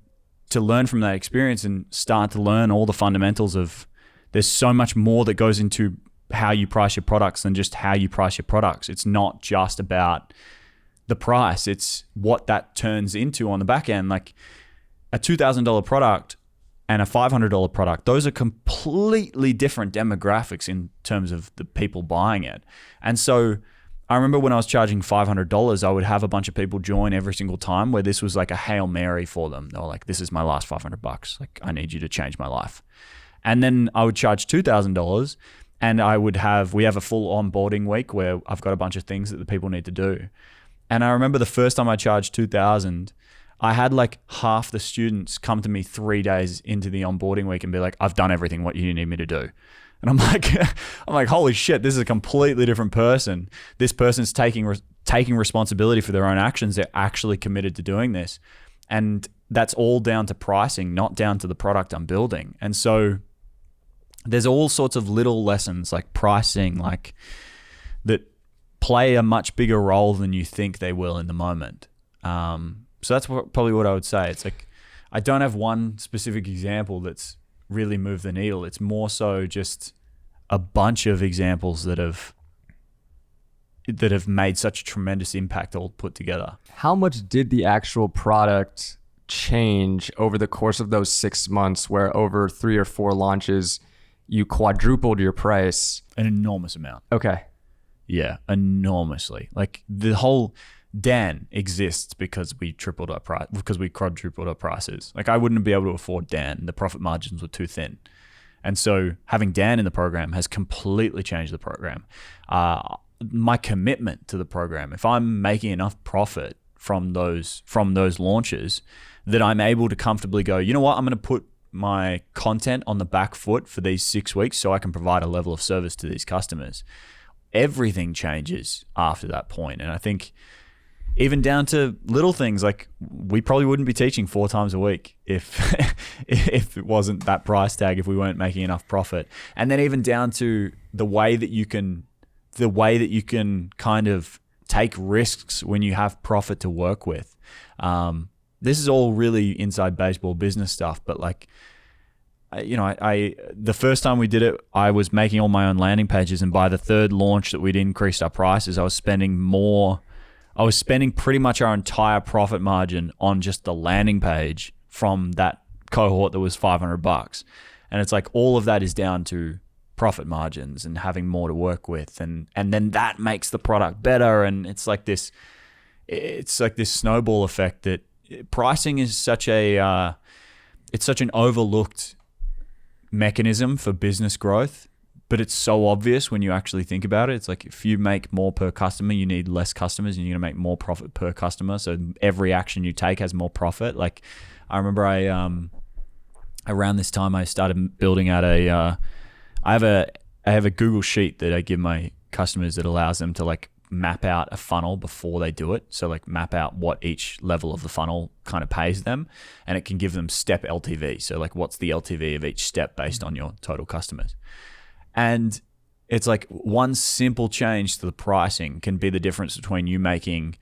to learn from that experience and start to learn all the fundamentals of, there's so much more that goes into how you price your products than just how you price your products. It's not just about the price. It's what that turns into on the back end. Like a $2,000 product and a $500 product, those are completely different demographics in terms of the people buying it. And so I remember when I was charging $500, I would have a bunch of people join every single time where this was like a Hail Mary for them. They were like, this is my last $500. Like, I need you to change my life. And then I would charge $2,000, and we have a full onboarding week where I've got a bunch of things that the people need to do. And I remember the first time I charged $2,000, I had like half the students come to me 3 days into the onboarding week and be like, I've done everything what you need me to do. And I'm like, holy shit, this is a completely different person. This person's taking responsibility for their own actions. They're actually committed to doing this. And that's all down to pricing, not down to the product I'm building. And so there's all sorts of little lessons like pricing, like that play a much bigger role than you think they will in the moment. So that's probably what I would say. It's like, I don't have one specific example that's really moved the needle. It's more so just a bunch of examples that have made such a tremendous impact all put together. How much did the actual product change over the course of those 6 months, where over 3 or 4 launches, you quadrupled your price? An enormous amount. Okay. Yeah, enormously. Like the whole Dan exists because we quadrupled our prices. Like I wouldn't be able to afford Dan. The profit margins were too thin. And so having Dan in the program has completely changed the program. My commitment to the program, if I'm making enough profit from those launches that I'm able to comfortably go, you know what, I'm going to put my content on the back foot for these 6 weeks so I can provide a level of service to these customers. Everything changes after that point. And I think even down to little things, like we probably wouldn't be teaching 4 times a week if it wasn't that price tag, if we weren't making enough profit. And then even down to the way that you can kind of take risks when you have profit to work with. This is all really inside baseball business stuff, but like, I the first time we did it, I was making all my own landing pages, and by the 3rd launch that we'd increased our prices, I was spending pretty much our entire profit margin on just the landing page from that cohort that was $500. And it's like all of that is down to profit margins and having more to work with, and then that makes the product better. And it's like this snowball effect that pricing is such an overlooked mechanism for business growth, but it's so obvious when you actually think about it. It's like if you make more per customer, you need less customers and you're going to make more profit per customer. So every action you take has more profit. Like I remember around this time I started building out I have a Google sheet that I give my customers that allows them to like map out a funnel before they do it. So like map out what each level of the funnel kind of pays them, and it can give them step LTV. So like what's the LTV of each step based on your total customers. And it's like one simple change to the pricing can be the difference between you making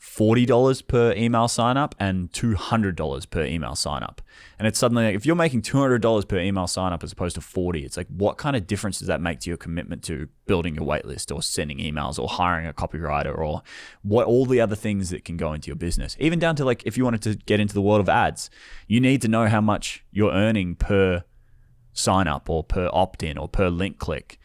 $40 per email sign up and $200 per email sign up. And it's suddenly like, if you're making $200 per email sign up as opposed to 40, it's like, what kind of difference does that make to your commitment to building your waitlist or sending emails or hiring a copywriter or what all the other things that can go into your business? Even down to like, if you wanted to get into the world of ads, you need to know how much you're earning per sign up or per opt-in or per link click.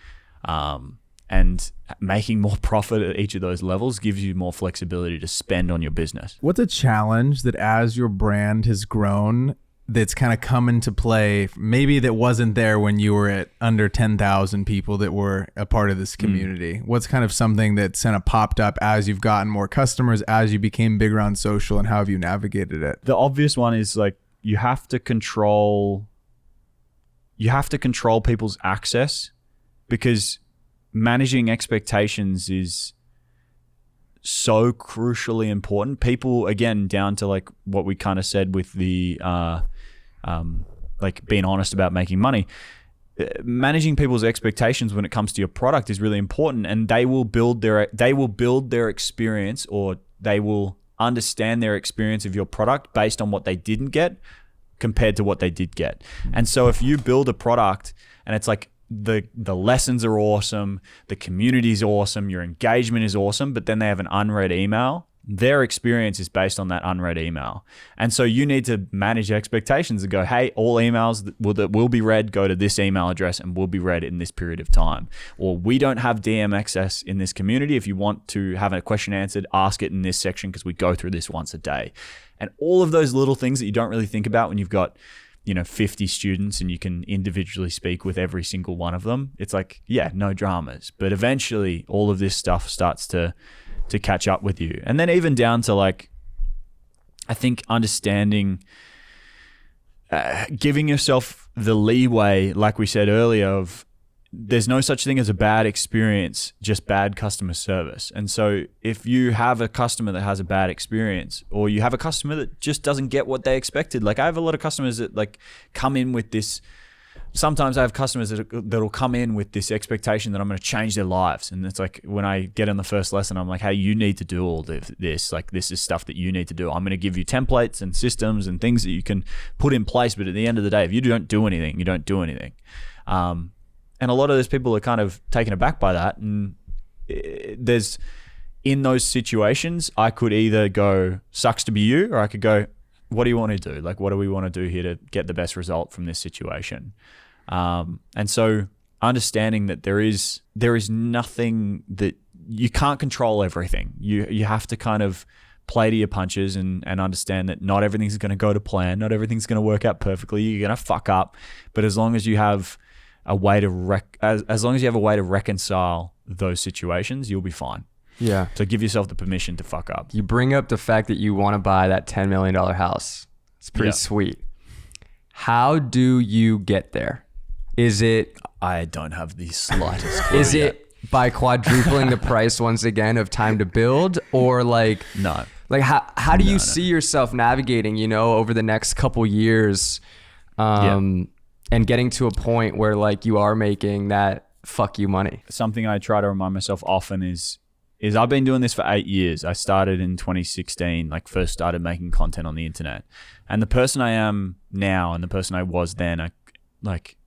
And making more profit at each of those levels gives you more flexibility to spend on your business. What's a challenge that as your brand has grown, that's kind of come into play, maybe that wasn't there when you were at under 10,000 people that were a part of this community? What's kind of something that's kind of popped up as you've gotten more customers, as you became bigger on social, and how have you navigated it? The obvious one is like you have to control people's access, because managing expectations is so crucially important. People, again, down to like what we kind of said with the like being honest about making money, managing people's expectations when it comes to your product is really important, and they will build their experience, or they will understand their experience of your product based on what they didn't get compared to what they did get. And so if you build a product and it's like the lessons are awesome, the community is awesome, your engagement is awesome, but then they have an unread email, their experience is based on that unread email. And so you need to manage expectations and go, hey, all emails that will be read go to this email address and will be read in this period of time. Or we don't have DM access in this community. If you want to have a question answered, ask it in this section because we go through this once a day. And all of those little things that you don't really think about when you've got 50 students and you can individually speak with every single one of them. It's like, yeah, no dramas. But eventually all of this stuff starts to catch up with you. And then even down to like, I think understanding, giving yourself the leeway, like we said earlier, of there's no such thing as a bad experience, just bad customer service. And so if you have a customer that has a bad experience, or you have a customer that just doesn't get what they expected, like I have a lot of customers that like come in with this. Sometimes I have customers that'll come in with this expectation that I'm going to change their lives. And it's like, when I get in the first lesson, I'm like, hey, you need to do all this. Like, this is stuff that you need to do. I'm going to give you templates and systems and things that you can put in place. But at the end of the day, if you don't do anything, you don't do anything. And a lot of those people are kind of taken aback by that. And there's, in those situations, I could either go, sucks to be you, or I could go, what do you want to do? Like, what do we want to do here to get the best result from this situation? And so understanding that there is nothing that you can't control everything. You have to kind of play to your punches and understand that not everything's going to go to plan. Not everything's going to work out perfectly. You're going to fuck up. But as long as you have a way to as long as you have a way to reconcile those situations, you'll be fine. Yeah. So give yourself the permission to fuck up. You bring up the fact that you want to buy that $10 million house. It's pretty sweet. How do you get there? Is it... I don't have the slightest clue. Is it by quadrupling the price once again of time to build? Or like... No. Like how do you see yourself navigating, over the next couple years and getting to a point where like you are making that fuck you money? Something I try to remind myself often is I've been doing this for 8 years. I started in 2016, like first started making content on the internet. And the person I am now and the person I was then are like,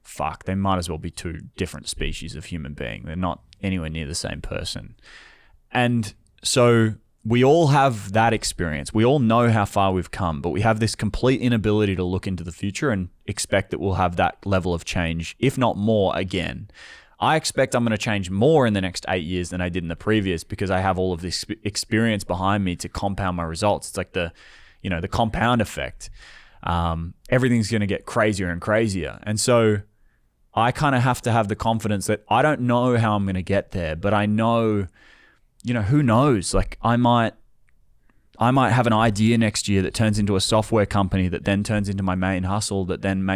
fuck, they might as well be two different species of human being. They're not anywhere near the same person. And so we all have that experience. We all know how far we've come, but we have this complete inability to look into the future and expect that we'll have that level of change, if not more, again. I expect I'm going to change more in the next 8 years than I did in the previous, because I have all of this experience behind me to compound my results. It's like the compound effect. Everything's going to get crazier and crazier. And so I kind of have to have the confidence that I don't know how I'm going to get there, but I know, who knows? Like I might have an idea next year that turns into a software company that then turns into my main hustle that then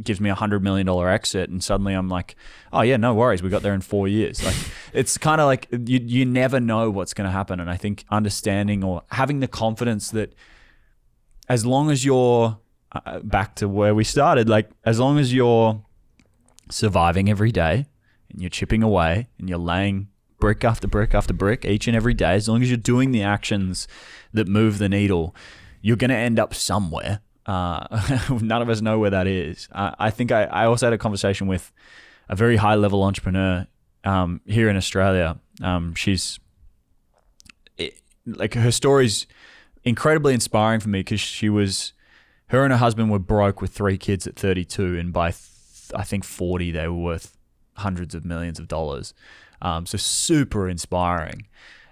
gives me $100 million exit. And suddenly I'm like, oh yeah, no worries. We got there in 4 years. Like it's kind of like you never know what's going to happen. And I think understanding or having the confidence that as long as you're back to where we started, like as long as you're surviving every day and you're chipping away and you're laying brick after brick after brick each and every day, as long as you're doing the actions that move the needle, you're going to end up somewhere. None of us know where that is. I think I also had a conversation with a very high level entrepreneur here in Australia. Her story's incredibly inspiring for me because her and her husband were broke with 3 kids at 32, and by I think 40 they were worth hundreds of millions of dollars. So super inspiring.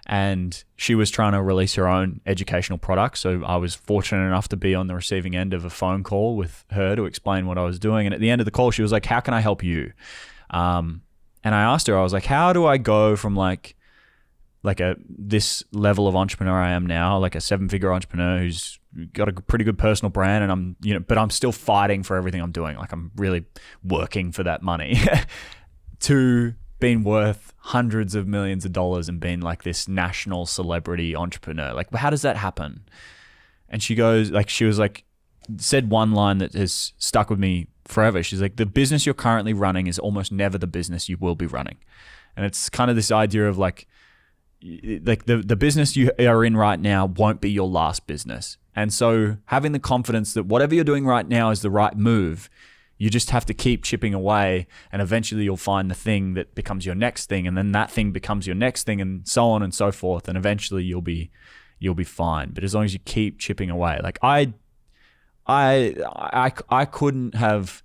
And she was trying to release her own educational product. So I was fortunate enough to be on the receiving end of a phone call with her to explain what I was doing. And at the end of the call, she was like, how can I help you? And I asked her, I was like, how do I go from this level of entrepreneur I am now, like a 7-figure entrepreneur who's got a pretty good personal brand, and but I'm still fighting for everything I'm doing. Like I'm really working for that money to being worth hundreds of millions of dollars and being like this national celebrity entrepreneur. Like, how does that happen? And she said one line that has stuck with me forever. She's like, the business you're currently running is almost never the business you will be running. And it's kind of this idea of like the business you are in right now won't be your last business. And so having the confidence that whatever you're doing right now is the right move, you just have to keep chipping away, and eventually you'll find the thing that becomes your next thing, and then that thing becomes your next thing, and so on and so forth. And eventually you'll be fine. But as long as you keep chipping away, like I couldn't have.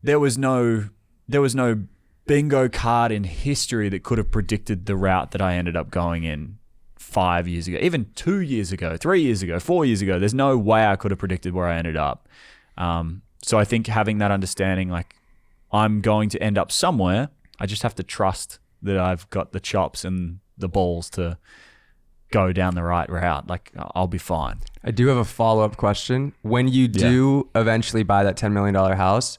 There was no bingo card in history that could have predicted the route that I ended up going in 5 years ago, even 2 years ago, 3 years ago, 4 years ago. There's no way I could have predicted where I ended up. So I think having that understanding, like I'm going to end up somewhere, I just have to trust that I've got the chops and the balls to go down the right route. Like I'll be fine. I do have a follow-up question. When you do eventually buy that $10 million house,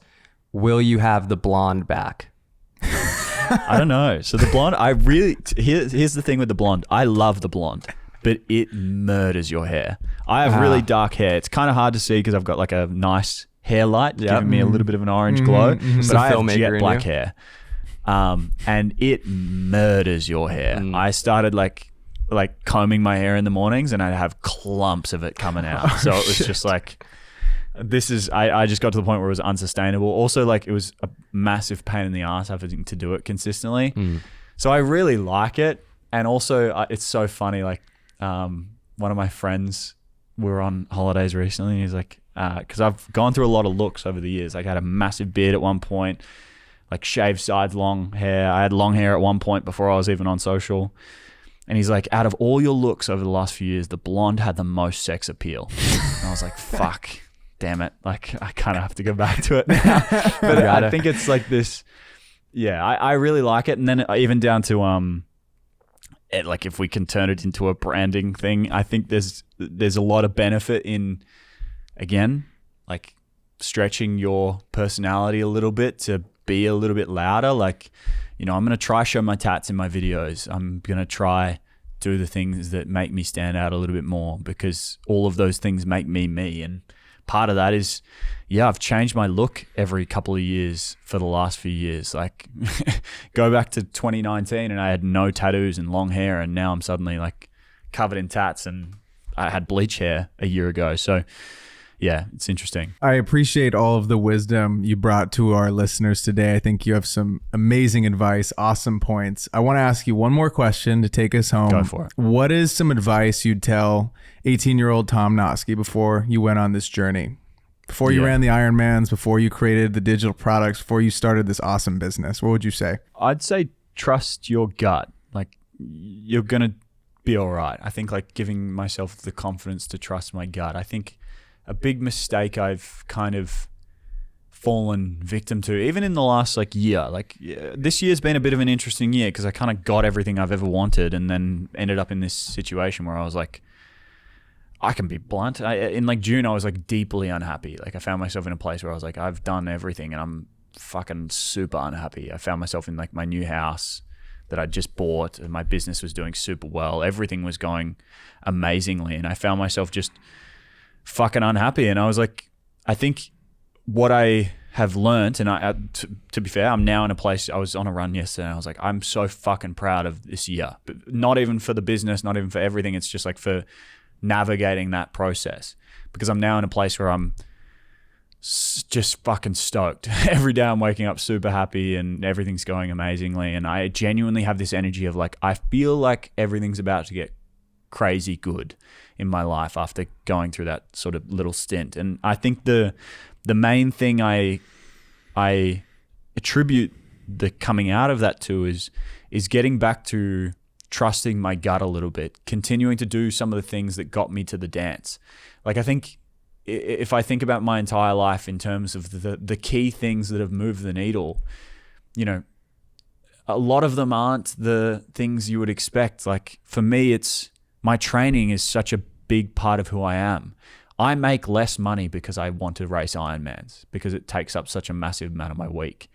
will you have the blonde back? I don't know. So the blonde, here's the thing with the blonde. I love the blonde, but it murders your hair. I have really dark hair. It's kind of hard to see because I've got like a nice hair light giving me a little bit of an orange glow, but I have jet black hair. And it murders your hair. I started like combing my hair in the mornings and I'd have clumps of it coming out. So it was just like, I just got to the point where it was unsustainable. Also, like it was a massive pain in the ass having to do it consistently. So I really like it. And also it's so funny. Like one of my friends, we were on holidays recently, and he's like, because I've gone through a lot of looks over the years. Like I had a massive beard at one point, like shaved sides, long hair. I had long hair at one point before I was even on social. And he's like, out of all your looks over the last few years, the blonde had the most sex appeal. And I was like, fuck, damn it. Like I kind of have to go back to it now. But I think it's like this, I really like it. And then even down to, like if we can turn it into a branding thing, I think there's a lot of benefit in, again, like stretching your personality a little bit to be a little bit louder. Like, I'm going to try show my tats in my videos. I'm going to try do the things that make me stand out a little bit more, because all of those things make me. And part of that is, I've changed my look every couple of years for the last few years. Like go back to 2019 and I had no tattoos and long hair, and now I'm suddenly like covered in tats, and I had bleach hair a year ago. So it's interesting. I appreciate all of the wisdom you brought to our listeners today. I think you have some amazing advice, awesome points. I want to ask you one more question to take us home. Go for it. What is some advice you'd tell 18-year-old Tom Noske before you went on this journey? Before you ran the Ironmans, before you created the digital products, before you started this awesome business, what would you say? I'd say trust your gut. Like you're going to be all right. I think like giving myself the confidence to trust my gut. I think a big mistake I've kind of fallen victim to, even in the last like year. Like this year's been a bit of an interesting year because I kind of got everything I've ever wanted and then ended up in this situation where I was like, I can be blunt. In like June, I was like deeply unhappy. Like I found myself in a place where I was like, I've done everything and I'm fucking super unhappy. I found myself in like my new house that I just bought and my business was doing super well. Everything was going amazingly. And I found myself just fucking unhappy. And I was like, I think what I have learned, and to be fair, I'm now in a place, I was on a run yesterday and I was like, I'm so fucking proud of this year. But not even for the business, not even for everything. It's just like for navigating that process, because I'm now in a place where I'm just fucking stoked. Every day I'm waking up super happy and everything's going amazingly. And I genuinely have this energy of like, I feel like everything's about to get crazy good in my life after going through that sort of little stint. And I think the main thing I attribute the coming out of that to is getting back to trusting my gut a little bit, continuing to do some of the things that got me to the dance. Like I think if I think about my entire life in terms of the key things that have moved the needle, you know, a lot of them aren't the things you would expect. Like for me, it's my training is such a big part of who I am. I make less money because I want to race Ironmans, because it takes up such a massive amount of my week.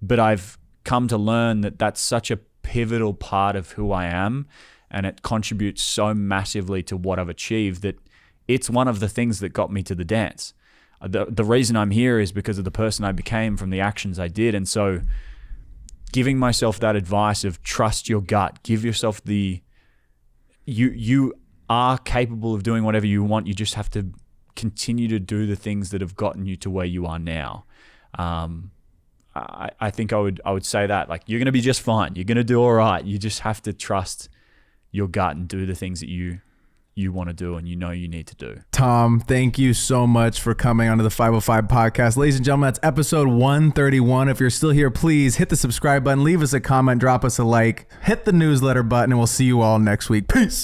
But I've come to learn that that's such a pivotal part of who I am, and it contributes so massively to what I've achieved that it's one of the things that got me to the dance. The reason I'm here is because of the person I became from the actions I did. And so giving myself that advice of trust your gut, give yourself you are capable of doing whatever you want. You just have to continue to do the things that have gotten you to where you are now. I think I would say that, like, you're going to be just fine. You're going to do all right. You just have to trust your gut and do the things that you want to do and you know you need to do. Tom, thank you so much for coming onto the 505 podcast. Ladies and gentlemen, that's episode 131. If you're still here, please hit the subscribe button, leave us a comment, drop us a like, hit the newsletter button, and we'll see you all next week. Peace.